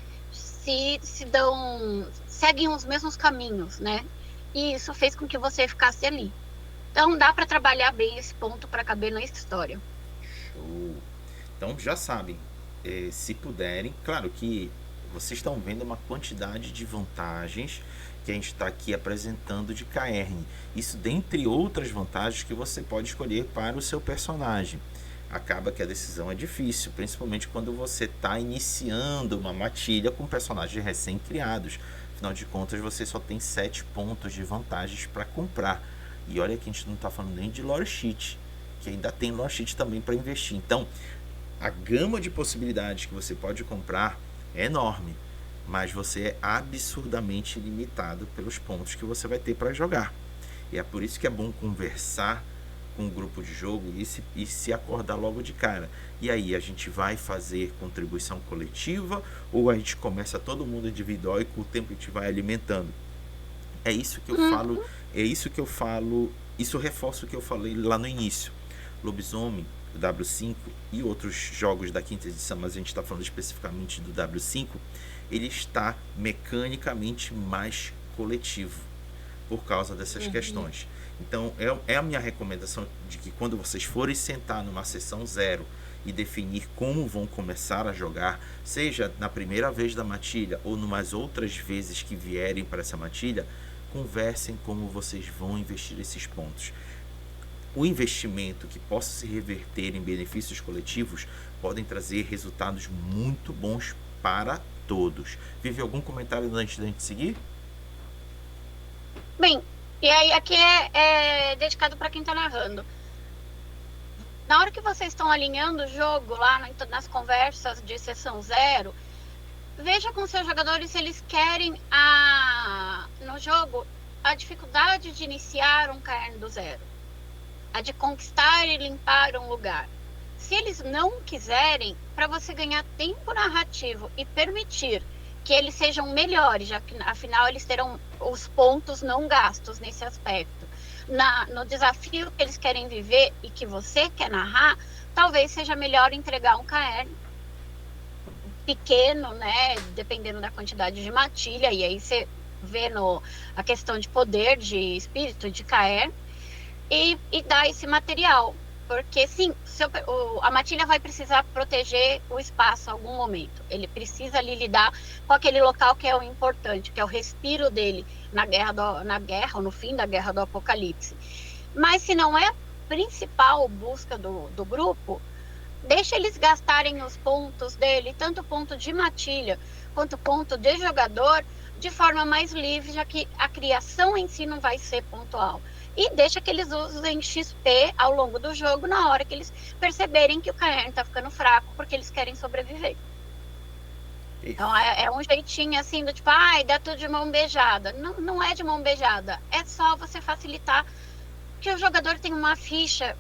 seguem os mesmos caminhos, né? E isso fez com que você ficasse ali. Então dá para trabalhar bem esse ponto para caber na história. Show. Então já sabem, se puderem, claro que vocês estão vendo uma quantidade de vantagens que a gente está aqui apresentando de Caerne. Isso dentre outras vantagens que você pode escolher para o seu personagem. Acaba que a decisão é difícil, principalmente quando você está iniciando uma matilha com personagens recém-criados. Afinal de contas, você só tem 7 pontos de vantagens para comprar. E olha que a gente não está falando nem de lore sheet, que ainda tem lore sheet também para investir. Então, a gama de possibilidades que você pode comprar é enorme, mas você é absurdamente limitado pelos pontos que você vai ter para jogar. E é por isso que é bom conversar com o grupo de jogo e se acordar logo de cara. E aí, a gente vai fazer contribuição coletiva ou a gente começa todo mundo individual e com o tempo a gente vai alimentando? É isso que eu falo, isso reforça o que eu falei lá no início. Lobisomem, o W5 e outros jogos da quinta edição, mas a gente está falando especificamente do W5, ele está mecanicamente mais coletivo por causa dessas questões. Então é a minha recomendação de que quando vocês forem sentar numa sessão 0 e definir como vão começar a jogar, seja na primeira vez da matilha ou numas outras vezes que vierem para essa matilha, conversem como vocês vão investir esses pontos. O investimento que possa se reverter em benefícios coletivos podem trazer resultados muito bons para todos. Vive, algum comentário antes da gente seguir? Bem, e aí aqui é dedicado para quem está narrando. Na hora que vocês estão alinhando o jogo lá nas conversas de sessão 0, veja com seus jogadores se eles querem no jogo a dificuldade de iniciar um cairn do 0, a de conquistar e limpar um lugar. Se eles não quiserem, para você ganhar tempo narrativo e permitir que eles sejam melhores, já que afinal eles terão os pontos não gastos nesse aspecto. No desafio que eles querem viver e que você quer narrar, talvez seja melhor entregar um cairn pequeno, né, dependendo da quantidade de matilha, e aí você vê a questão de poder, de espírito, de cairn, e dar esse material. Porque sim, a matilha vai precisar proteger o espaço em algum momento. Ele precisa ali lidar com aquele local que é o importante, que é o respiro dele na guerra ou no fim da guerra do apocalipse. Mas se não é a principal busca do grupo, deixa eles gastarem os pontos dele, tanto ponto de matilha quanto ponto de jogador, de forma mais livre, já que a criação em si não vai ser pontual. E deixa que eles usem XP ao longo do jogo, na hora que eles perceberem que o cairn tá ficando fraco, porque eles querem sobreviver. Então é um jeitinho assim, do tipo, dá tudo de mão beijada. Não, não é de mão beijada, é só você facilitar que o jogador tem uma ficha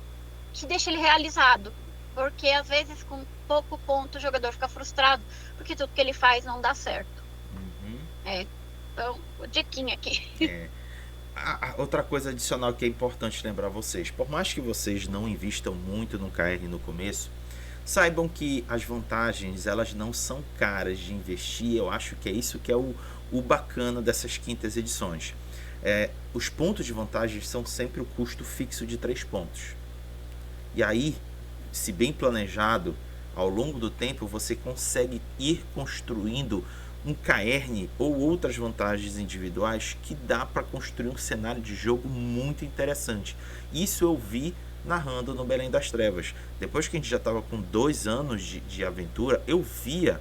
que deixa ele realizado. Porque às vezes com pouco ponto o jogador fica frustrado, porque tudo que ele faz não dá certo. Então, diquinha aqui. Outra coisa adicional que é importante lembrar vocês, por mais que vocês não invistam muito no KR no começo, saibam que as vantagens elas não são caras de investir. Eu acho que é isso que é o bacana dessas quintas edições. Os pontos de vantagem são sempre o custo fixo de 3 pontos. E aí, se bem planejado, ao longo do tempo você consegue ir construindo um cairn ou outras vantagens individuais que dá para construir um cenário de jogo muito interessante. Isso eu vi narrando no Belém das Trevas. Depois que a gente já estava com 2 anos de aventura, eu via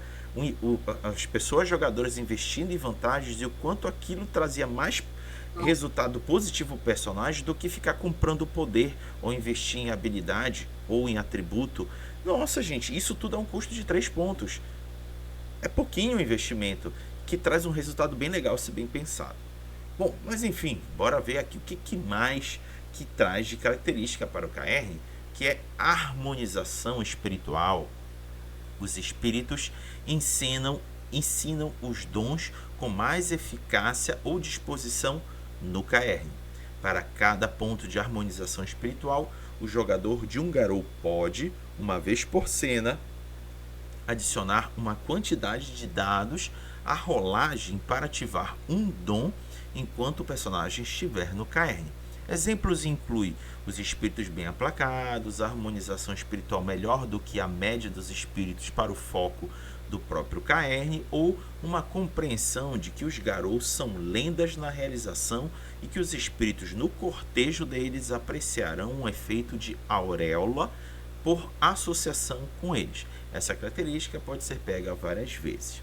as pessoas jogadoras investindo em vantagens e o quanto aquilo trazia mais resultado positivo para o personagem do que ficar comprando poder ou investir em habilidade ou em atributo. Nossa, gente, isso tudo é um custo de 3 pontos. É pouquinho o investimento, que traz um resultado bem legal se bem pensado. Bom, mas enfim, bora ver aqui o que mais que traz de característica para o KR, que é harmonização espiritual. Os espíritos ensinam os dons com mais eficácia ou disposição no KR. Para cada ponto de harmonização espiritual, o jogador de um Garou pode, uma vez por cena, adicionar uma quantidade de dados à rolagem para ativar um dom enquanto o personagem estiver no caerne. Exemplos incluem os espíritos bem aplacados, a harmonização espiritual melhor do que a média dos espíritos para o foco do próprio caerne, ou uma compreensão de que os Garous são lendas na realização e que os espíritos no cortejo deles apreciarão um efeito de auréola por associação com eles. Essa característica pode ser pega várias vezes.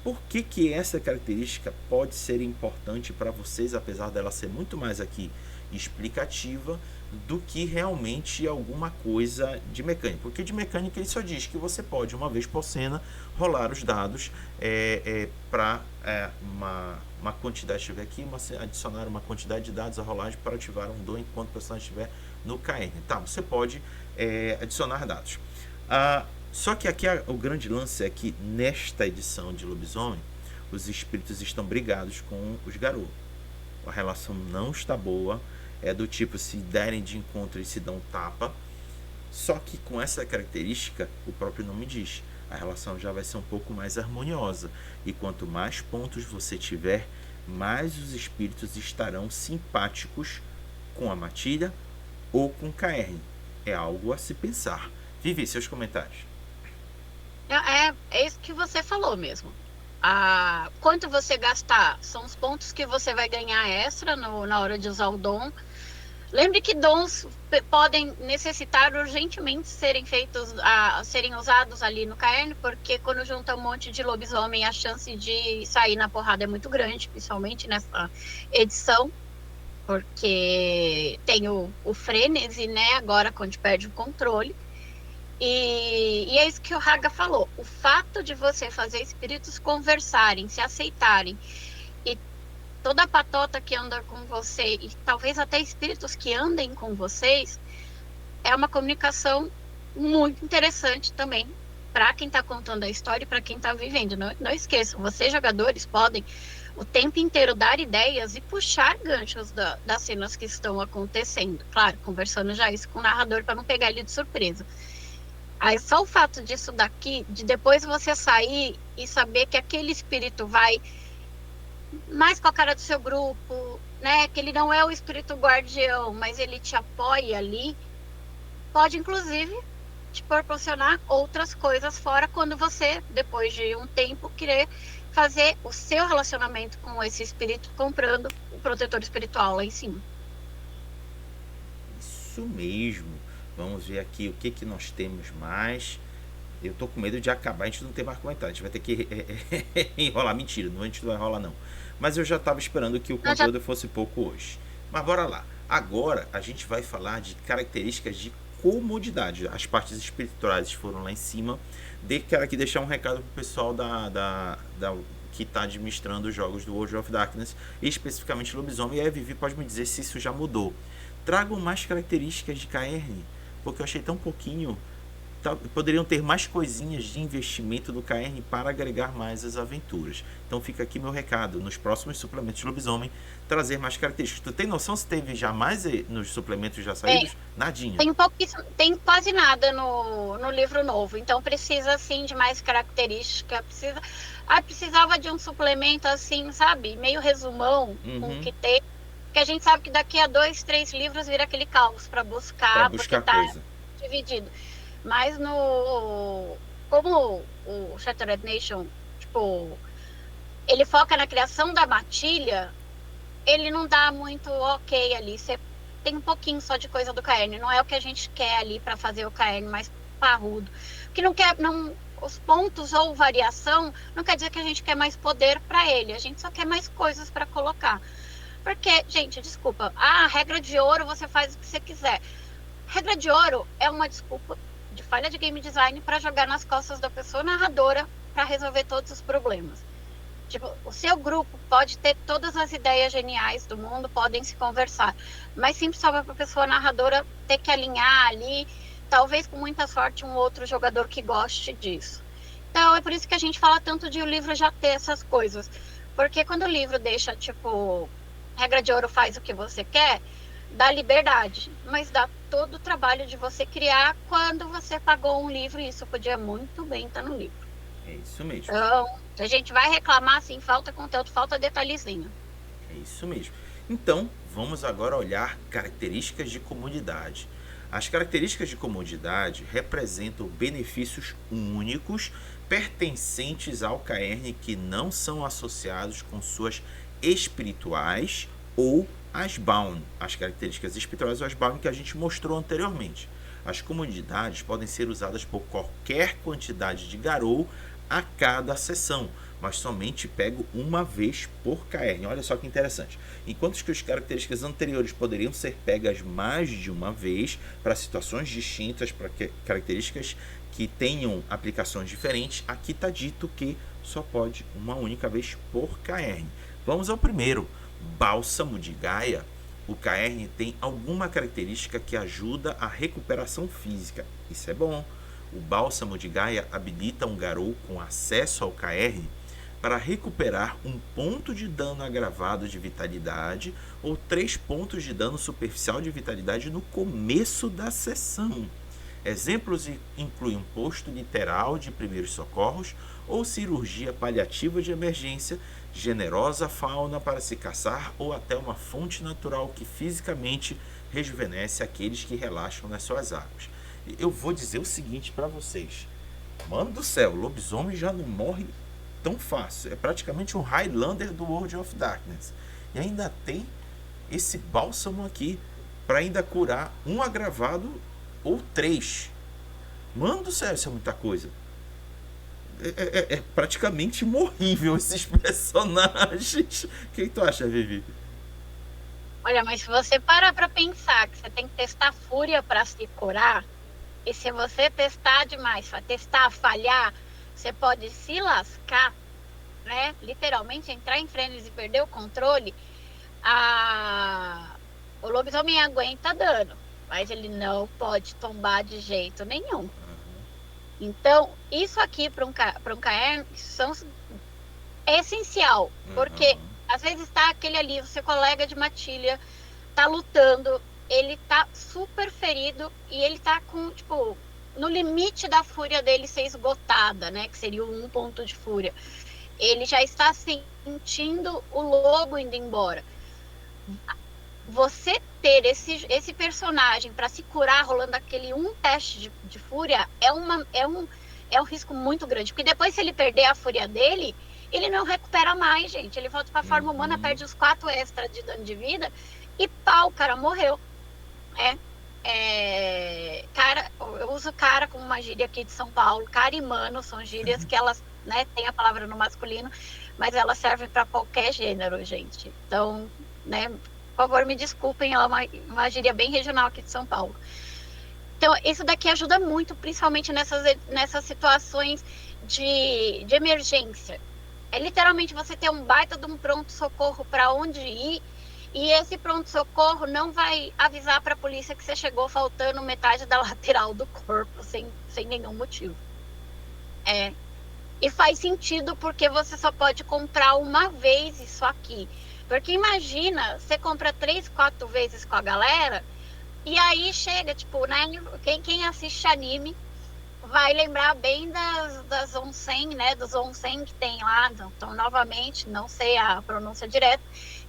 Por que essa característica pode ser importante para vocês, apesar dela ser muito mais aqui explicativa do que realmente alguma coisa de mecânica? Porque de mecânica ele só diz que você pode, uma vez por cena, rolar os dados para uma quantidade, deixa eu ver aqui, adicionar uma quantidade de dados à rolagem para ativar um dom enquanto o personagem estiver no caerne. Tá, você pode adicionar dados. Só que aqui o grande lance é que nesta edição de Lobisomem, os espíritos estão brigados com os Garou. A relação não está boa, é do tipo, se derem de encontro e se dão tapa. Só que com essa característica, o próprio nome diz, a relação já vai ser um pouco mais harmoniosa. E quanto mais pontos você tiver, mais os espíritos estarão simpáticos com a matilha ou com o caerne. É algo a se pensar. Vivi, seus comentários. É isso que você falou mesmo. Quanto você gastar são os pontos que você vai ganhar extra na hora de usar o dom. Lembre que dons podem necessitar urgentemente serem usados ali no caerne, porque quando junta um monte de lobisomem, a chance de sair na porrada é muito grande, principalmente nessa edição, porque tem o frenesi, né? Agora quando perde o controle. E é isso que o Haga falou. O fato de você fazer espíritos conversarem, se aceitarem, e toda a patota que anda com você, e talvez até espíritos que andem com vocês, é uma comunicação muito interessante também para quem está contando a história e para quem está vivendo. Não esqueçam, vocês jogadores podem o tempo inteiro dar ideias e puxar ganchos das cenas que estão acontecendo. Claro, conversando já isso com o narrador para não pegar ele de surpresa. Aí só o fato disso daqui, de depois você sair e saber que aquele espírito vai mais com a cara do seu grupo, né? Que ele não é o espírito guardião, mas ele te apoia ali, pode inclusive te proporcionar outras coisas fora quando você, depois de um tempo, querer fazer o seu relacionamento com esse espírito comprando o protetor espiritual lá em cima. Isso mesmo. Vamos ver aqui o que nós temos mais. Eu tô com medo de acabar, a gente não tem mais comentário. A gente vai ter que enrolar. Mentira, a gente não vai enrolar não. Mas eu já estava esperando que o conteúdo fosse pouco hoje. Mas bora lá. Agora a gente vai falar de características de comodidade. As partes espirituais foram lá em cima. Quero aqui deixar um recado pro pessoal que está administrando os jogos do World of Darkness, e especificamente Lobisomem. E a Vivi pode me dizer se isso já mudou. Tragam mais características de caerne, porque eu achei tão pouquinho. Poderiam ter mais coisinhas de investimento no caerne para agregar mais as aventuras. Então fica aqui meu recado, nos próximos suplementos de Lobisomem, trazer mais características. Tu tem noção se teve já mais nos suplementos já saídos? Nadinha. Tem quase nada no livro novo, então precisa assim de mais característica. Precisava de um suplemento assim, sabe? Meio resumão com o que tem. Porque a gente sabe que daqui a 2, 3 livros vira aquele caos para buscar porque tá coisa dividido. Mas como o Shattered Nation, tipo, ele foca na criação da matilha, ele não dá muito ok ali. Você tem um pouquinho só de coisa do caerne, não é o que a gente quer ali para fazer o caerne mais parrudo. Que os pontos ou variação não quer dizer que a gente quer mais poder para ele, a gente só quer mais coisas para colocar. Porque, gente, desculpa, regra de ouro você faz o que você quiser. Regra de ouro é uma desculpa de falha de game design para jogar nas costas da pessoa narradora para resolver todos os problemas. Tipo, o seu grupo pode ter todas as ideias geniais do mundo, podem se conversar, mas sempre sobra para a pessoa narradora ter que alinhar ali, talvez com muita sorte um outro jogador que goste disso. Então é por isso que a gente fala tanto de o livro já ter essas coisas, porque quando o livro deixa tipo regra de ouro faz o que você quer, dá liberdade, mas dá todo o trabalho de você criar quando você pagou um livro, e isso podia muito bem estar no livro. É isso mesmo. Então, a gente vai reclamar assim, falta conteúdo, falta detalhezinho. É isso mesmo. Então, vamos agora olhar características de comodidade. As características de comodidade representam benefícios únicos pertencentes ao KR que não são associados com suas espirituais ou as bound, as características espirituais ou as bound que a gente mostrou anteriormente. As comodidades podem ser usadas por qualquer quantidade de garou a cada sessão, mas somente pego uma vez por KR. Olha só que interessante. Enquanto que as características anteriores poderiam ser pegas mais de uma vez para situações distintas, para características que tenham aplicações diferentes, aqui está dito que só pode uma única vez por KR. Vamos ao primeiro. Bálsamo de Gaia. O KR tem alguma característica que ajuda a recuperação física. Isso é bom. O Bálsamo de Gaia habilita um garou com acesso ao KR para recuperar um ponto de dano agravado de vitalidade ou 3 pontos de dano superficial de vitalidade no começo da sessão. Exemplos incluem um posto literal de primeiros socorros ou cirurgia paliativa de emergência, generosa fauna para se caçar ou até uma fonte natural que fisicamente rejuvenesce aqueles que relaxam nas suas águas. Eu vou dizer o seguinte para vocês. Mano do céu, o lobisomem já não morre tão fácil. É praticamente um Highlander do World of Darkness. E ainda tem esse bálsamo aqui para ainda curar um agravado ou 3. Mano do céu, isso é muita coisa. É praticamente morrível esses personagens. O que tu acha, Vivi? Olha, mas se você parar para pensar que você tem que testar fúria para se curar, e se você testar demais, testar, falhar, você pode se lascar, né? Literalmente entrar em frenesi e perder o controle. O lobisomem aguenta dano, mas ele não pode tombar de jeito nenhum. Então, isso aqui para um KR é essencial, porque às vezes está aquele ali, o seu colega de matilha tá lutando, ele tá super ferido e ele tá com, tipo, no limite da fúria dele ser esgotada, né? Que seria o 1 ponto de fúria. Ele já está sentindo o lobo indo embora. Você ter esse personagem para se curar rolando aquele teste de fúria é um risco muito grande. Porque depois, se ele perder a fúria dele, ele não recupera mais, gente. Ele volta para a forma humana, perde os 4 extras de dano de vida e pau, o cara morreu. Cara, eu uso cara como uma gíria aqui de São Paulo. Cara e mano são gírias que elas, né, tem a palavra no masculino, mas elas servem para qualquer gênero, gente. Então, né, por favor, me desculpem, ela é uma gíria bem regional aqui de São Paulo. Então, isso daqui ajuda muito, principalmente nessas situações de emergência. É literalmente você ter um baita de um pronto-socorro para onde ir, e esse pronto-socorro não vai avisar para a polícia que você chegou faltando metade da lateral do corpo, sem nenhum motivo. E faz sentido porque você só pode comprar uma vez isso aqui. Porque imagina, você compra 3, 4 vezes com a galera, e aí chega, tipo, né? Quem assiste anime vai lembrar bem das onsen, né? Dos onsen que tem lá. Então, novamente, não sei a pronúncia direta,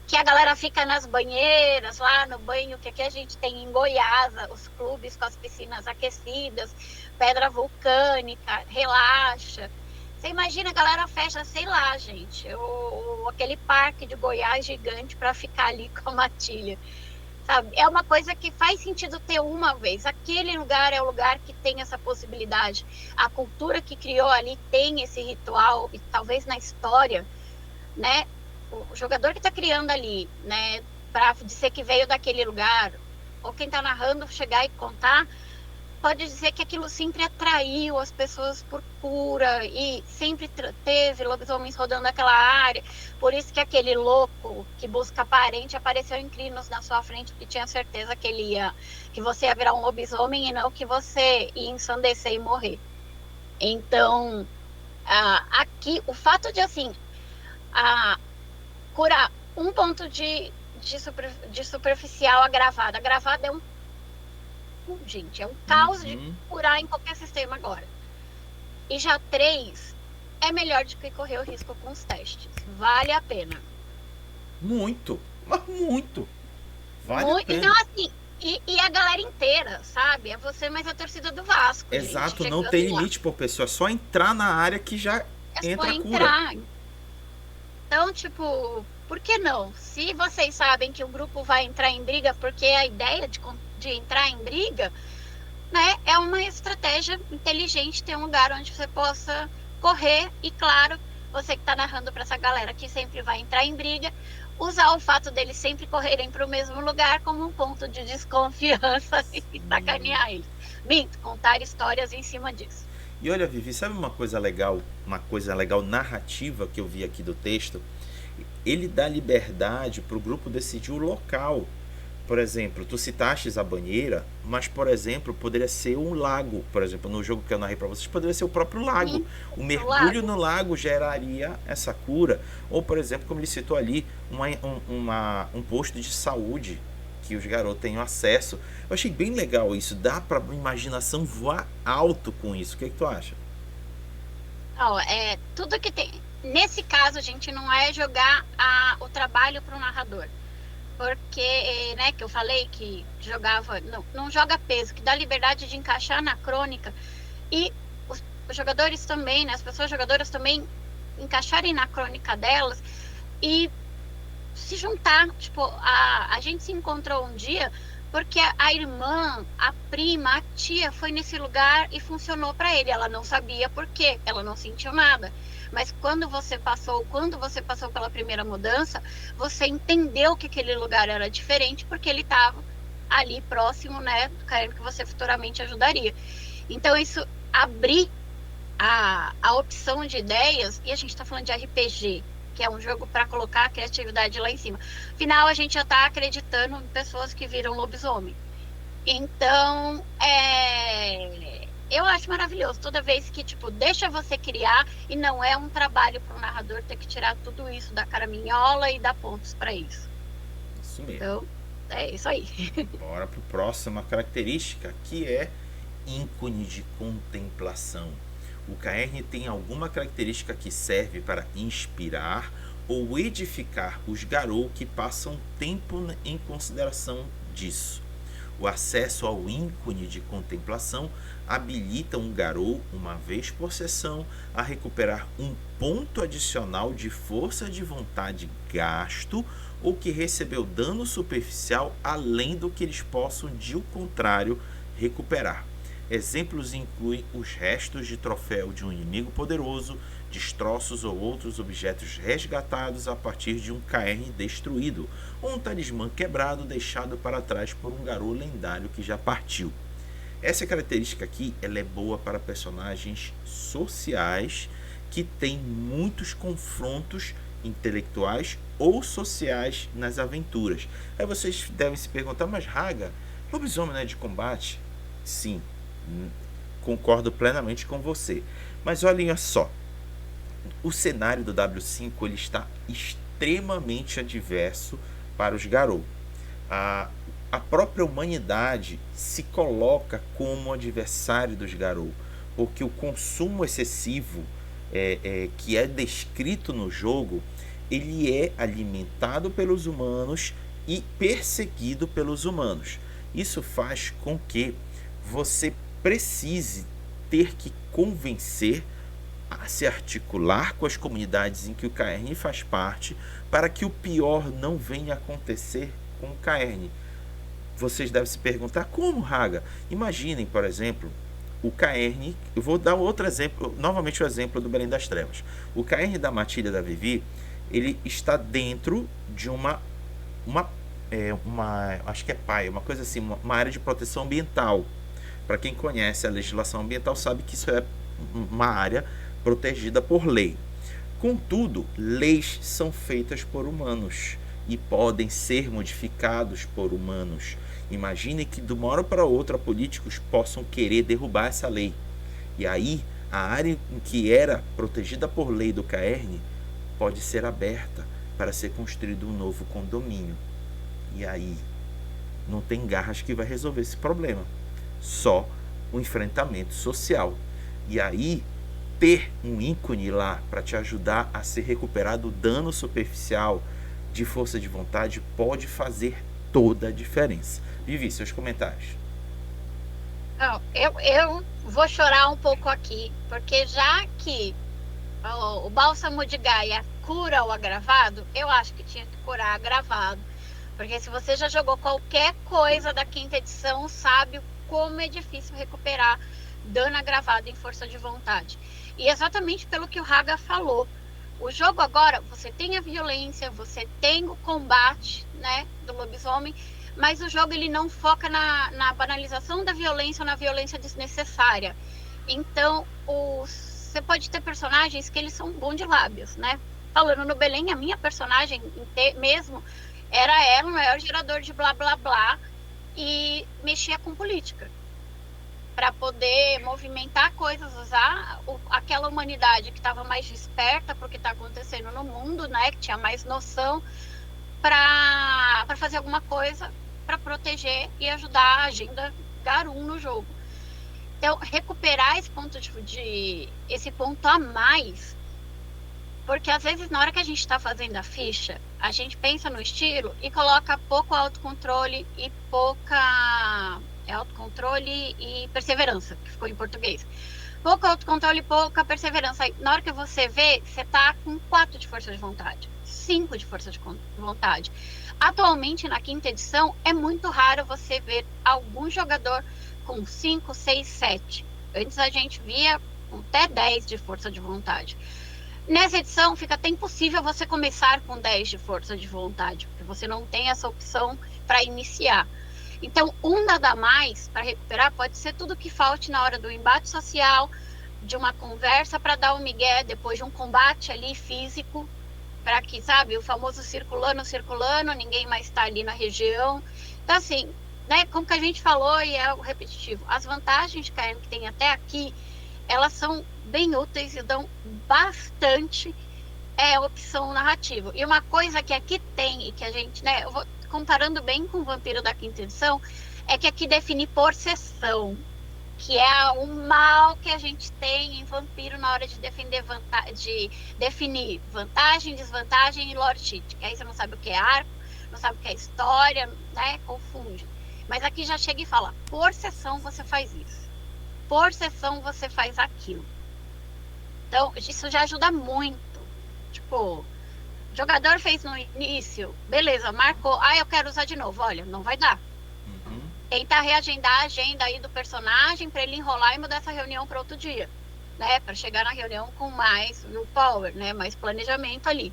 que a galera fica nas banheiras, lá no banho, que aqui a gente tem em Goiás, os clubes com as piscinas aquecidas, pedra vulcânica, relaxa. Você imagina, a galera fecha, sei lá, gente, aquele parque de Goiás gigante para ficar ali com a matilha. Sabe? É uma coisa que faz sentido ter uma vez. Aquele lugar é o lugar que tem essa possibilidade. A cultura que criou ali tem esse ritual, e talvez na história, né? O jogador que está criando ali, né, para dizer que veio daquele lugar, ou quem está narrando chegar e contar, pode dizer que aquilo sempre atraiu as pessoas por cura e sempre teve lobisomens rodando aquela área. Por isso que aquele louco que busca parente apareceu em Crinos na sua frente, porque tinha certeza que você ia virar um lobisomem e não que você ia ensandecer e morrer. Então, aqui, o fato de, assim, curar 1 ponto de de superficial a gravada. A gravada é gente, é um caos de curar em qualquer sistema agora. E já 3 é melhor do que correr o risco com os testes. Vale a pena. Muito, mas muito. Vale a pena. Então, assim, e a galera inteira, sabe? É você mais a torcida do Vasco. Exato, gente, não tem limite por pessoa. É só entrar na área que já entra a cura. Então, tipo, por que não? Se vocês sabem que o grupo vai entrar em briga, porque a ideia de entrar em briga, né, é uma estratégia inteligente ter um lugar onde você possa correr e, claro, você que está narrando para essa galera que sempre vai entrar em briga, usar o fato deles sempre correrem para o mesmo lugar como um ponto de desconfiança e sacanear eles. Minto, contar histórias em cima disso. E olha, Vivi, sabe uma coisa legal narrativa que eu vi aqui do texto? Ele dá liberdade para o grupo decidir o local. Por exemplo, tu citaste a banheira, mas, por exemplo, poderia ser um lago. Por exemplo, no jogo que eu narrei para vocês, poderia ser o próprio lago. O mergulho no lago geraria essa cura. Ou, por exemplo, como ele citou ali, um posto de saúde que os garotos tenham acesso. Eu achei bem legal isso. Dá para a imaginação voar alto com isso. O que tu acha? Tudo que tem... Nesse caso, a gente não é jogar o trabalho para o narrador. Porque, né, que eu falei que jogava, não joga peso, que dá liberdade de encaixar na crônica e os jogadores também, né, as pessoas jogadoras também encaixarem na crônica delas e se juntar. Tipo, a gente se encontrou um dia porque a irmã, a prima, a tia foi nesse lugar e funcionou para ele. Ela não sabia por quê, ela não sentiu nada. Mas quando você passou pela primeira mudança, você entendeu que aquele lugar era diferente porque ele estava ali próximo, né, do cara que você futuramente ajudaria. Então isso abrir a opção de ideias, e a gente está falando de RPG, que é um jogo para colocar a criatividade lá em cima. Afinal, a gente já está acreditando em pessoas que viram lobisomem. Então, eu acho maravilhoso toda vez que, tipo, deixa você criar e não é um trabalho para o narrador ter que tirar tudo isso da caraminhola e dar pontos para isso. Isso mesmo. Então, é isso aí. Bora para a próxima característica, que é ícone de contemplação. O KR tem alguma característica que serve para inspirar ou edificar os garou que passam tempo em consideração disso. O acesso ao ícone de contemplação habilita um garou, uma vez por sessão, a recuperar um ponto adicional de força de vontade gasto ou que recebeu dano superficial além do que eles possam, de o contrário, recuperar. Exemplos incluem os restos de troféu de um inimigo poderoso, destroços ou outros objetos resgatados a partir de um KR destruído, ou um talismã quebrado deixado para trás por um garou lendário que já partiu. Essa característica aqui ela é boa para personagens sociais que têm muitos confrontos intelectuais ou sociais nas aventuras. Aí vocês devem se perguntar, mas Raga, lobisomem não é de combate? Sim, concordo plenamente com você. Mas olhem só, o cenário do W5 ele está extremamente adverso para os garou. A própria humanidade se coloca como adversário dos garou, porque o consumo excessivo que é descrito no jogo, ele é alimentado pelos humanos e perseguido pelos humanos. Isso faz com que você precise ter que convencer a se articular com as comunidades em que o Caerne faz parte para que o pior não venha acontecer com o Caerne. Vocês devem se perguntar como, Raga? Imaginem, por exemplo, o Caerne. Eu vou dar outro exemplo, novamente o exemplo do Belém das Trevas. O Caerne da Matilha da Vivi, ele está dentro de uma acho que é PAI, uma coisa assim, uma área de proteção ambiental. Para quem conhece a legislação ambiental sabe que isso é uma área protegida por lei. Contudo, leis são feitas por humanos e podem ser modificados por humanos. Imagine que de uma hora para outra políticos possam querer derrubar essa lei. E aí, a área em que era protegida por lei do Caerne pode ser aberta para ser construído um novo condomínio. E aí, não tem garras que vai resolver esse problema. Só o enfrentamento social. E aí, ter um ícone lá para te ajudar a se recuperar do dano superficial de força de vontade pode fazer toda a diferença. Vivi, seus comentários. Não, eu vou chorar um pouco aqui, porque já que o bálsamo de Gaia cura o agravado, eu acho que tinha que curar agravado. Porque se você já jogou qualquer coisa da quinta edição, sabe como é difícil recuperar dano agravado em força de vontade. E exatamente pelo que o Raga falou. O jogo agora, você tem a violência, você tem o combate, né, do lobisomem, mas o jogo ele não foca na banalização da violência ou na violência desnecessária. Então, você pode ter personagens que eles são bons de lábios, né? Falando no Belém, a minha personagem mesmo era ela o maior gerador de blá blá blá e mexia com política para poder movimentar coisas, usar aquela humanidade que estava mais desperta para o que está acontecendo no mundo, né? Que tinha mais noção para fazer alguma coisa para proteger e ajudar a agenda Garum no jogo. Então, recuperar esse ponto a mais, porque às vezes na hora que a gente está fazendo a ficha, a gente pensa no estilo e coloca pouco autocontrole e autocontrole e perseverança, que ficou em português. Pouco autocontrole e pouca perseverança. Aí, na hora que você vê, você tá com 4 de força de vontade, 5 de força de vontade. Atualmente, na quinta edição, é muito raro você ver algum jogador com 5, 6, 7. Antes a gente via até 10 de força de vontade. Nessa edição, fica até impossível você começar com 10 de força de vontade, porque você não tem essa opção para iniciar. Então, um nada mais para recuperar pode ser tudo que falte na hora do embate social, de uma conversa para dar um migué depois de um combate ali físico, para que, sabe, o famoso circulando, ninguém mais está ali na região. Então, assim, né, como que a gente falou e é o repetitivo, as vantagens que tem até aqui, elas são bem úteis e dão bastante opção narrativa. E uma coisa que aqui tem e que a gente, né, eu vou comparando bem com o Vampiro da quinta edição, é que aqui define por sessão, que é o mal que a gente tem em Vampiro na hora de definir vantagem, desvantagem e lore cheat. Que aí você não sabe o que é arco, não sabe o que é história, né? Confunde. Mas aqui já chega e fala, por sessão você faz isso. Por sessão você faz aquilo. Então, isso já ajuda muito. Tipo, o jogador fez no início, beleza, marcou, eu quero usar de novo. Olha, não vai dar. Tentar reagendar a agenda aí do personagem para ele enrolar e mudar essa reunião para outro dia, né? Para chegar na reunião com mais willpower, né? Mais planejamento ali.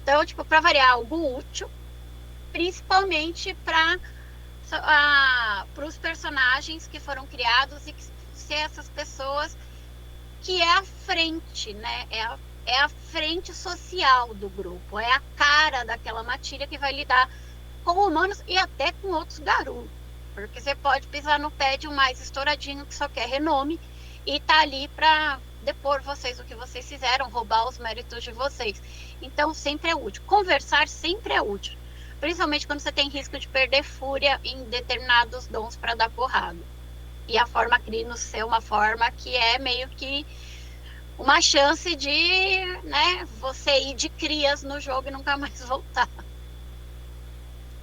Então, tipo, para variar, algo útil, principalmente para os personagens que foram criados e que ser essas pessoas que é a frente, né? É a frente social do grupo, é a cara daquela matilha que vai lidar com humanos e até com outros Garu. Porque você pode pisar no pé de um mais estouradinho que só quer renome e tá ali para depor vocês o que vocês fizeram, roubar os méritos de vocês. Então sempre é útil. Conversar sempre é útil. Principalmente quando você tem risco de perder fúria em determinados dons para dar porrada. E a forma Crinos ser uma forma que é meio que uma chance de, né, você ir de crias no jogo e nunca mais voltar.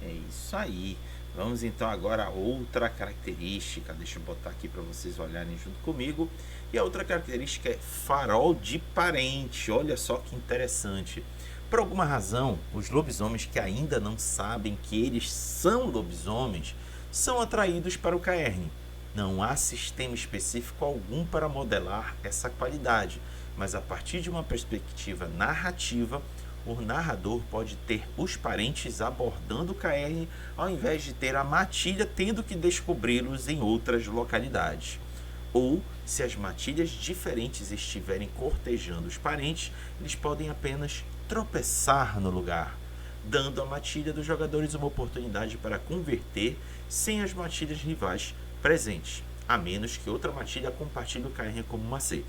É isso aí. Vamos então agora a outra característica. Deixa eu botar aqui para vocês olharem junto comigo. E a outra característica é farol de parente. Olha só que interessante. Por alguma razão, os lobisomens que ainda não sabem que eles são lobisomens são atraídos para o Caerne. Não há sistema específico algum para modelar essa qualidade, mas a partir de uma perspectiva narrativa, o narrador pode ter os parentes abordando o Caerne ao invés de ter a matilha tendo que descobri-los em outras localidades. Ou, se as matilhas diferentes estiverem cortejando os parentes, eles podem apenas tropeçar no lugar, dando à matilha dos jogadores uma oportunidade para converter sem as matilhas rivais presentes, a menos que outra matilha compartilhe o Caerne como macete.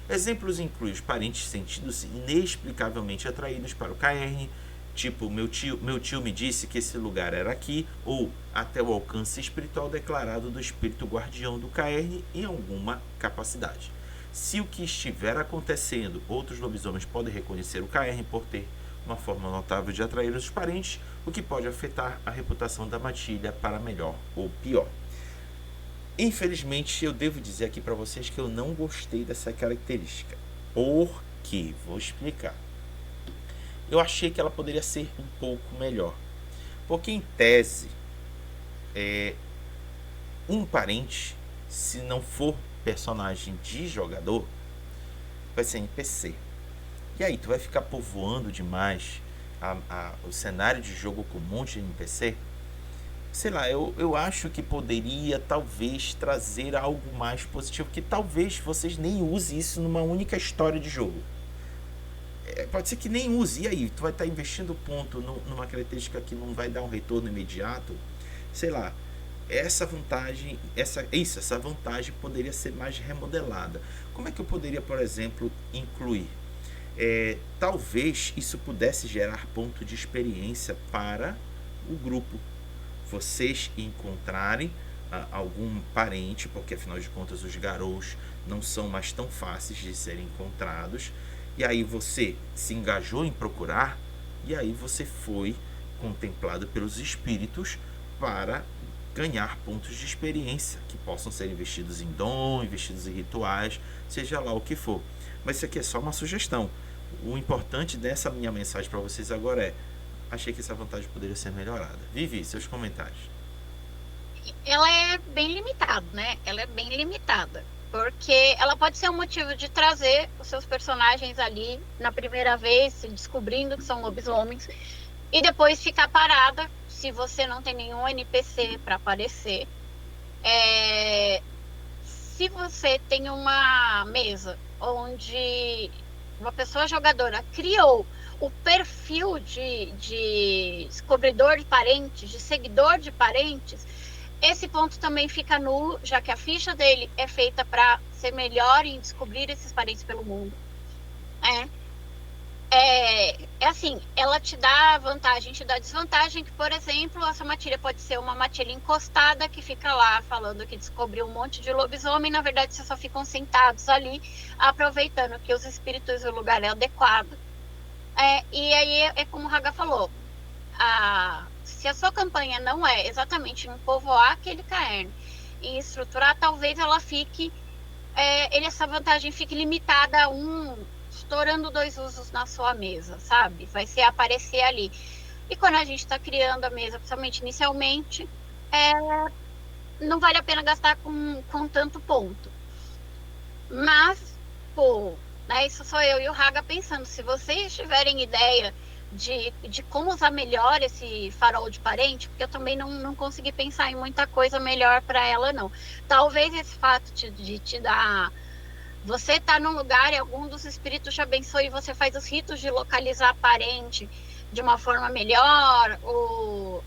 Exemplos incluem os parentes sentindo-se inexplicavelmente atraídos para o Caerne, Tipo, meu tio me disse que esse lugar era aqui, ou até o alcance espiritual declarado do espírito guardião do Caerne em alguma capacidade. Se o que estiver acontecendo, outros lobisomens podem reconhecer o Caerne por ter uma forma notável de atrair os parentes, o que pode afetar a reputação da matilha para melhor ou pior. Infelizmente, eu devo dizer aqui para vocês que eu não gostei dessa característica. Por quê? Vou explicar. Eu achei que ela poderia ser um pouco melhor. Porque, em tese, um parente, se não for personagem de jogador, vai ser NPC. E aí, tu vai ficar povoando demais o cenário de jogo com um monte de NPC? Sei lá, eu acho que poderia talvez trazer algo mais positivo, que talvez vocês nem usem isso numa única história de jogo. Pode ser que nem use, e aí? Tu vai estar investindo ponto numa característica que não vai dar um retorno imediato? Sei lá, essa vantagem, essa vantagem poderia ser mais remodelada. Como é que eu poderia, por exemplo, incluir? Talvez isso pudesse gerar ponto de experiência para o grupo. Vocês encontrarem algum parente, porque afinal de contas os garous não são mais tão fáceis de serem encontrados, e aí você se engajou em procurar, e aí você foi contemplado pelos espíritos para ganhar pontos de experiência, que possam ser investidos em dom, investidos em rituais, seja lá o que for. Mas isso aqui é só uma sugestão. O importante dessa minha mensagem para vocês agora achei que essa vantagem poderia ser melhorada. Vivi, seus comentários. Ela é bem limitada, né? Ela é bem limitada. Porque ela pode ser um motivo de trazer os seus personagens ali na primeira vez, descobrindo que são lobisomens, e depois ficar parada se você não tem nenhum NPC para aparecer. Se você tem uma mesa onde uma pessoa jogadora criou o perfil de descobridor de parentes, de seguidor de parentes, esse ponto também fica nulo, já que a ficha dele é feita para ser melhor em descobrir esses parentes pelo mundo. Assim, ela te dá vantagem, te dá desvantagem, que, por exemplo, essa matilha pode ser uma matilha encostada que fica lá falando que descobriu um monte de lobisomem, na verdade vocês só ficam sentados ali, aproveitando que os espíritos do lugar é adequado. E aí é como o Raga falou, se a sua campanha não é exatamente em povoar aquele caerne e estruturar, talvez ela fique, essa vantagem fique limitada a estourando 2 usos na sua mesa, sabe? Vai ser aparecer ali. E quando a gente está criando a mesa, principalmente inicialmente, não vale a pena gastar com tanto ponto. Mas, isso sou eu e o Raga pensando. Se vocês tiverem ideia de como usar melhor esse farol de parente, porque eu também não consegui pensar em muita coisa melhor para ela, não. Talvez esse fato de te dar... Você tá num lugar e algum dos espíritos te abençoe e você faz os ritos de localizar parente de uma forma melhor, ou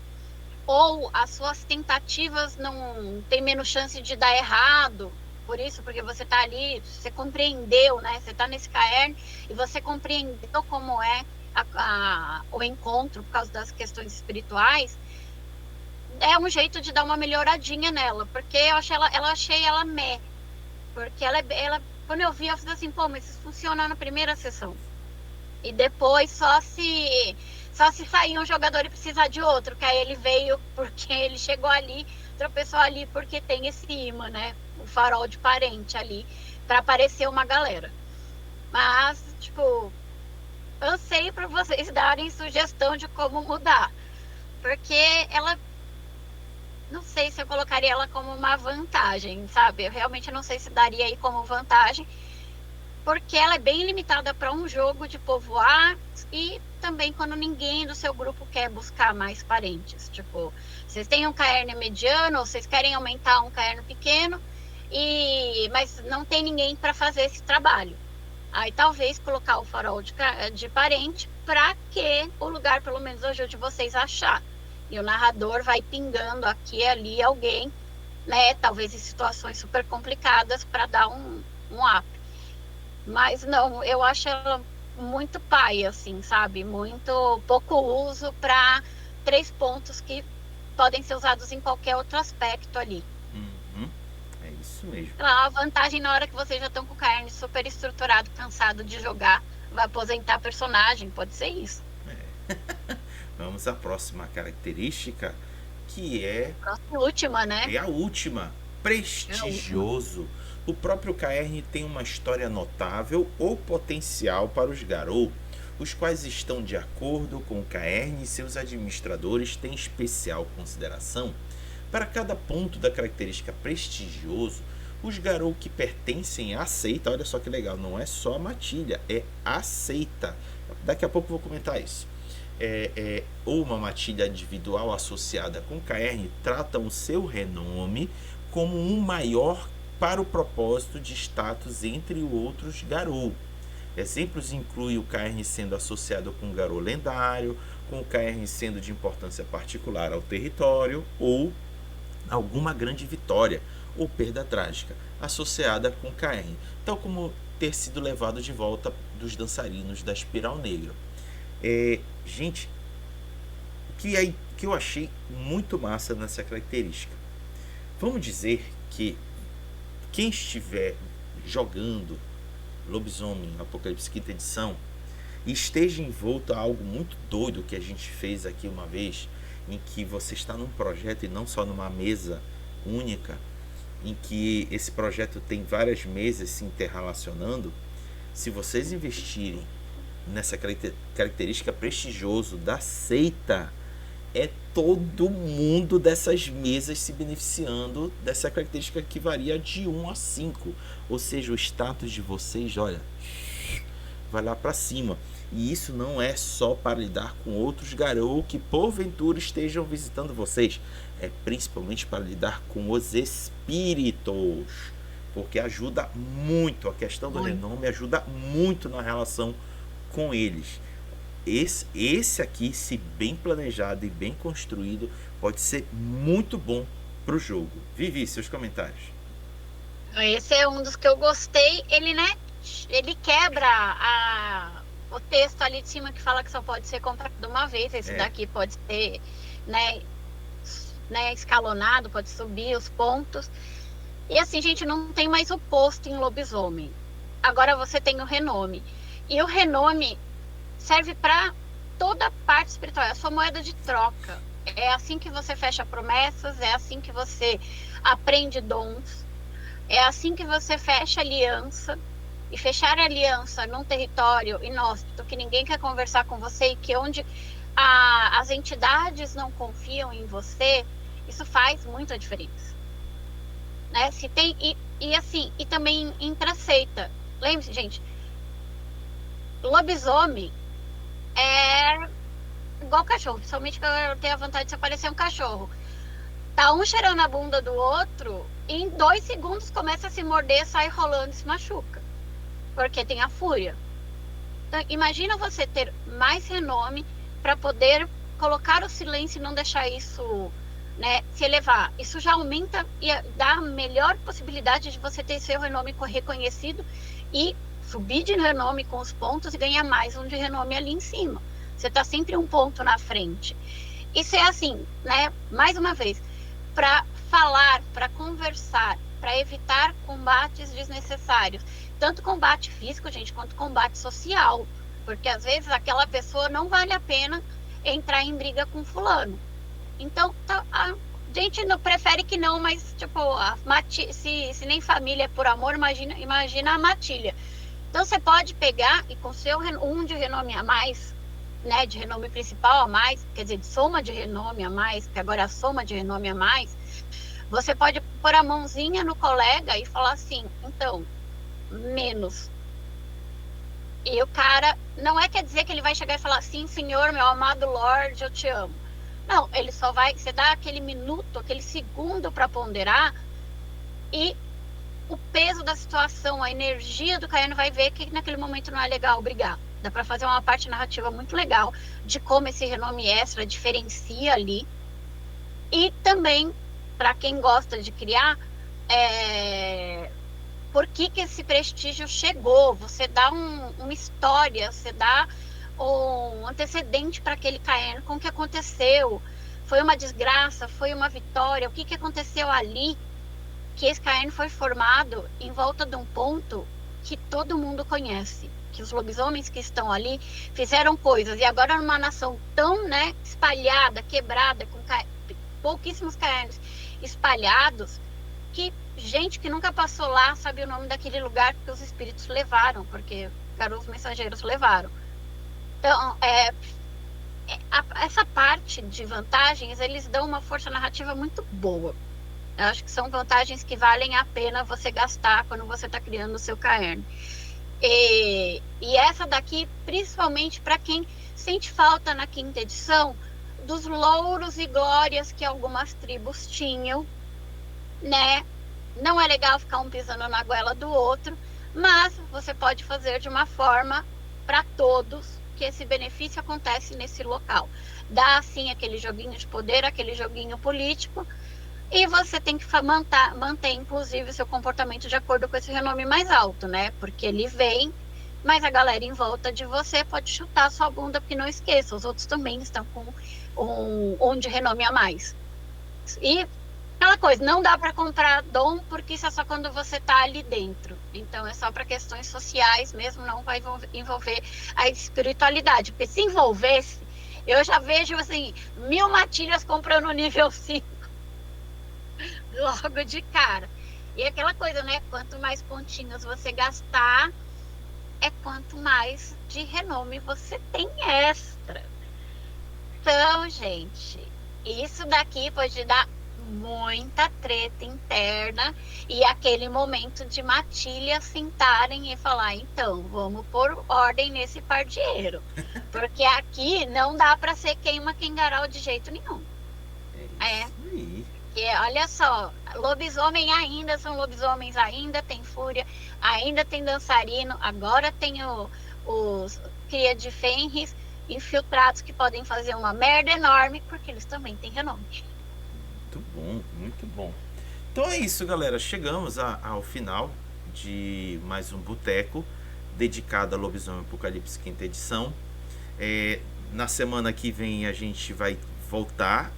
as suas tentativas não tem menos chance de dar errado, por isso, porque você tá ali, você compreendeu, né? Você tá nesse caerne e você compreendeu como é o encontro por causa das questões espirituais, é um jeito de dar uma melhoradinha nela, porque eu achei ela meh, porque ela quando eu vi, eu fiz assim, mas isso funciona na primeira sessão. E depois só se sair um jogador e precisar de outro, que aí ele veio porque ele chegou ali, tropeçou ali porque tem esse imã, né? O farol de parente ali, para aparecer uma galera. Mas, ansei para vocês darem sugestão de como mudar. Porque ela... Não sei se eu colocaria ela como uma vantagem, sabe? Eu realmente não sei se daria aí como vantagem, porque ela é bem limitada para um jogo de povoar e também quando ninguém do seu grupo quer buscar mais parentes. Vocês têm um caerne mediano, ou vocês querem aumentar um caerne pequeno, mas não tem ninguém para fazer esse trabalho. Aí talvez colocar o farol de parente para que o lugar pelo menos ajude vocês a achar. E o narrador vai pingando aqui e ali alguém, né? Talvez em situações super complicadas para dar um up. Mas não, eu acho ela muito pai, assim, sabe? Muito pouco uso para 3 pontos que podem ser usados em qualquer outro aspecto ali. Uhum. É isso mesmo. Sei lá, a vantagem na hora que vocês já estão com o carne super estruturado, cansado de jogar, vai aposentar personagem, pode ser isso. Vamos à próxima característica, que Próxima e última, né? é a última: É a última. prestigioso. O próprio KR tem uma história notável ou potencial para os Garou, os quais estão de acordo com o KR e seus administradores têm especial consideração. Para cada ponto da característica prestigioso, os Garou que pertencem à seita, olha só que legal, não é só a matilha, é a seita. Daqui a pouco eu vou comentar isso. Ou uma matilha individual associada com KR tratam o seu renome como um maior para o propósito de status entre outros Garou. Exemplos incluem o KR sendo associado com um Garou lendário, com o KR sendo de importância particular ao território, ou alguma grande vitória ou perda trágica associada com KR, tal como ter sido levado de volta dos dançarinos da Espiral Negra. Gente, que eu achei muito massa nessa característica. Vamos dizer que quem estiver jogando Lobisomem Apocalipse Quinta Edição e esteja envolto a algo muito doido que a gente fez aqui uma vez, em que você está num projeto e não só numa mesa única, em que esse projeto tem várias mesas se interrelacionando, se vocês investirem nessa característica prestigioso da seita, é todo mundo dessas mesas se beneficiando dessa característica que varia de 1 a 5. Ou seja, o status de vocês, olha, vai lá para cima. E isso não é só para lidar com outros Garou que porventura estejam visitando vocês. É principalmente para lidar com os espíritos. Porque ajuda muito, a questão do Muito. renome ajuda muito na relação com eles. Esse aqui, se bem planejado e bem construído, pode ser muito bom pro jogo. Vivi, seus comentários. Esse é um dos que eu gostei. Ele, né? Ele quebra o texto ali de cima que fala que só pode ser comprado uma vez. Esse É, daqui pode ser, né, escalonado, pode subir os pontos. E assim, gente, não tem mais o posto em lobisomem. Agora você tem o renome. E o renome serve para toda a parte espiritual, é a sua moeda de troca. É assim que você fecha promessas, é assim que você aprende dons, é assim que você fecha aliança. E fechar aliança num território inóspito que ninguém quer conversar com você e que onde as entidades não confiam em você, isso faz muita diferença. Né? Se tem, e assim, e também intraceita. Lembre-se, gente, lobisomem é igual cachorro, principalmente que eu tenho a vontade de se aparecer um cachorro. Tá um cheirando a bunda do outro, e em 2 segundos começa a se morder, sai rolando e se machuca. Porque tem a fúria. Então, imagina você ter mais renome para poder colocar o silêncio e não deixar isso, né, se elevar. Isso já aumenta e dá a melhor possibilidade de você ter seu renome reconhecido e subir de renome com os pontos e ganhar mais um de renome ali em cima. Você está sempre um ponto na frente. Isso é assim, né? Mais uma vez, para falar, para conversar, para evitar combates desnecessários. Tanto combate físico, gente, quanto combate social. Porque às vezes aquela pessoa não vale a pena entrar em briga com fulano. Então, a gente não, prefere que não, mas tipo, se nem família é por amor, imagina a matilha. Então você pode pegar e com seu um de renome a mais, né, de renome principal a mais, quer dizer, de soma de renome a mais, que agora é a soma de renome a mais, você pode pôr a mãozinha no colega e falar assim, então, menos. E o cara, não é quer dizer que ele vai chegar e falar, sim, senhor, meu amado Lorde, eu te amo. Não, ele só vai, você dá aquele minuto, aquele segundo para ponderar e o peso da situação, a energia do Caiano vai ver que naquele momento não é legal brigar. Dá para fazer uma parte narrativa muito legal de como esse renome extra diferencia ali. E também, para quem gosta de criar, por que esse prestígio chegou, você dá uma história, você dá um antecedente para aquele caerno, com o que aconteceu, foi uma desgraça, foi uma vitória, o que aconteceu ali, que esse caerno foi formado em volta de um ponto que todo mundo conhece, que os lobisomens que estão ali fizeram coisas, e agora numa nação tão, né, espalhada, quebrada, com pouquíssimos caernos espalhados, que gente que nunca passou lá sabe o nome daquele lugar, porque os espíritos levaram, porque garotos mensageiros levaram. Então, essa parte de vantagens, eles dão uma força narrativa muito boa. Eu acho que são vantagens que valem a pena você gastar quando você está criando o seu caerno. E essa daqui, principalmente para quem sente falta na quinta edição dos louros e glórias que algumas tribos tinham, né? Não é legal ficar um pisando na goela do outro, mas você pode fazer de uma forma para todos, que esse benefício acontece nesse local. Dá, assim, aquele joguinho de poder, aquele joguinho político, e você tem que manter, inclusive, o seu comportamento de acordo com esse renome mais alto, né? Porque ele vem, mas a galera em volta de você pode chutar a sua bunda, porque não esqueça, os outros também estão com um de renome a mais. E aquela coisa, não dá para comprar dom, porque isso é só quando você está ali dentro. Então é só para questões sociais mesmo, não vai envolver a espiritualidade. Porque se envolvesse, eu já vejo assim, 1000 matilhas comprando o nível 5 logo de cara. E aquela coisa, né? Quanto mais pontinhos você gastar, é quanto mais de renome você tem extra. Então, gente, isso daqui pode dar muita treta interna e aquele momento de matilha sentarem e falar, então, vamos pôr ordem nesse pardieiro, porque aqui não dá para ser queima-quengarau de jeito nenhum. Porque, olha só, lobisomem ainda são lobisomens, ainda tem fúria, ainda tem dançarino, agora tem os cria de Fenris infiltrados que podem fazer uma merda enorme, porque eles também têm renome. Muito bom, muito bom. Então é isso, galera. Chegamos ao final de mais um boteco dedicado a Lobisomem Apocalipse quinta edição. Na semana que vem a gente vai voltar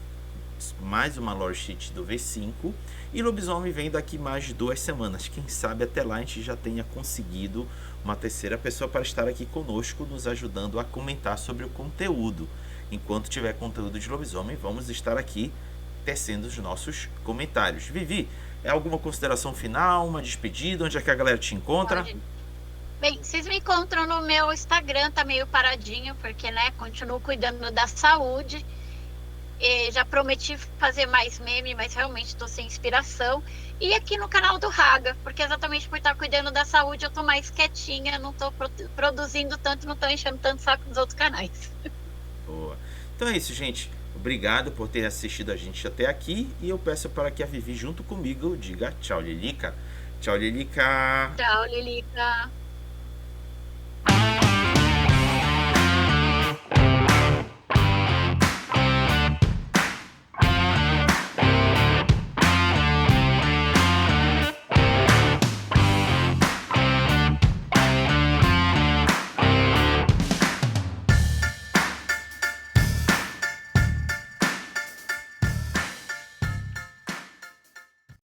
mais uma lore sheet do V5 e Lobisomem vem daqui mais de 2 semanas. Quem sabe até lá a gente já tenha conseguido uma terceira pessoa para estar aqui conosco, nos ajudando a comentar sobre o conteúdo. Enquanto tiver conteúdo de Lobisomem, vamos estar aqui tecendo os nossos comentários. Vivi, alguma consideração final, uma despedida? Onde é que a galera te encontra? Bem, vocês me encontram no meu Instagram, tá meio paradinho, porque, né, continuo cuidando da saúde. E já prometi fazer mais meme, mas realmente estou sem inspiração. E aqui no canal do Raga, porque exatamente por estar cuidando da saúde, eu tô mais quietinha, não tô produzindo tanto, não tô enchendo tanto saco dos outros canais. Boa. Então é isso, gente. Obrigado por ter assistido a gente até aqui. E eu peço para que a Vivi, junto comigo, diga tchau, Lilica. Tchau, Lilica. Tchau, Lilica.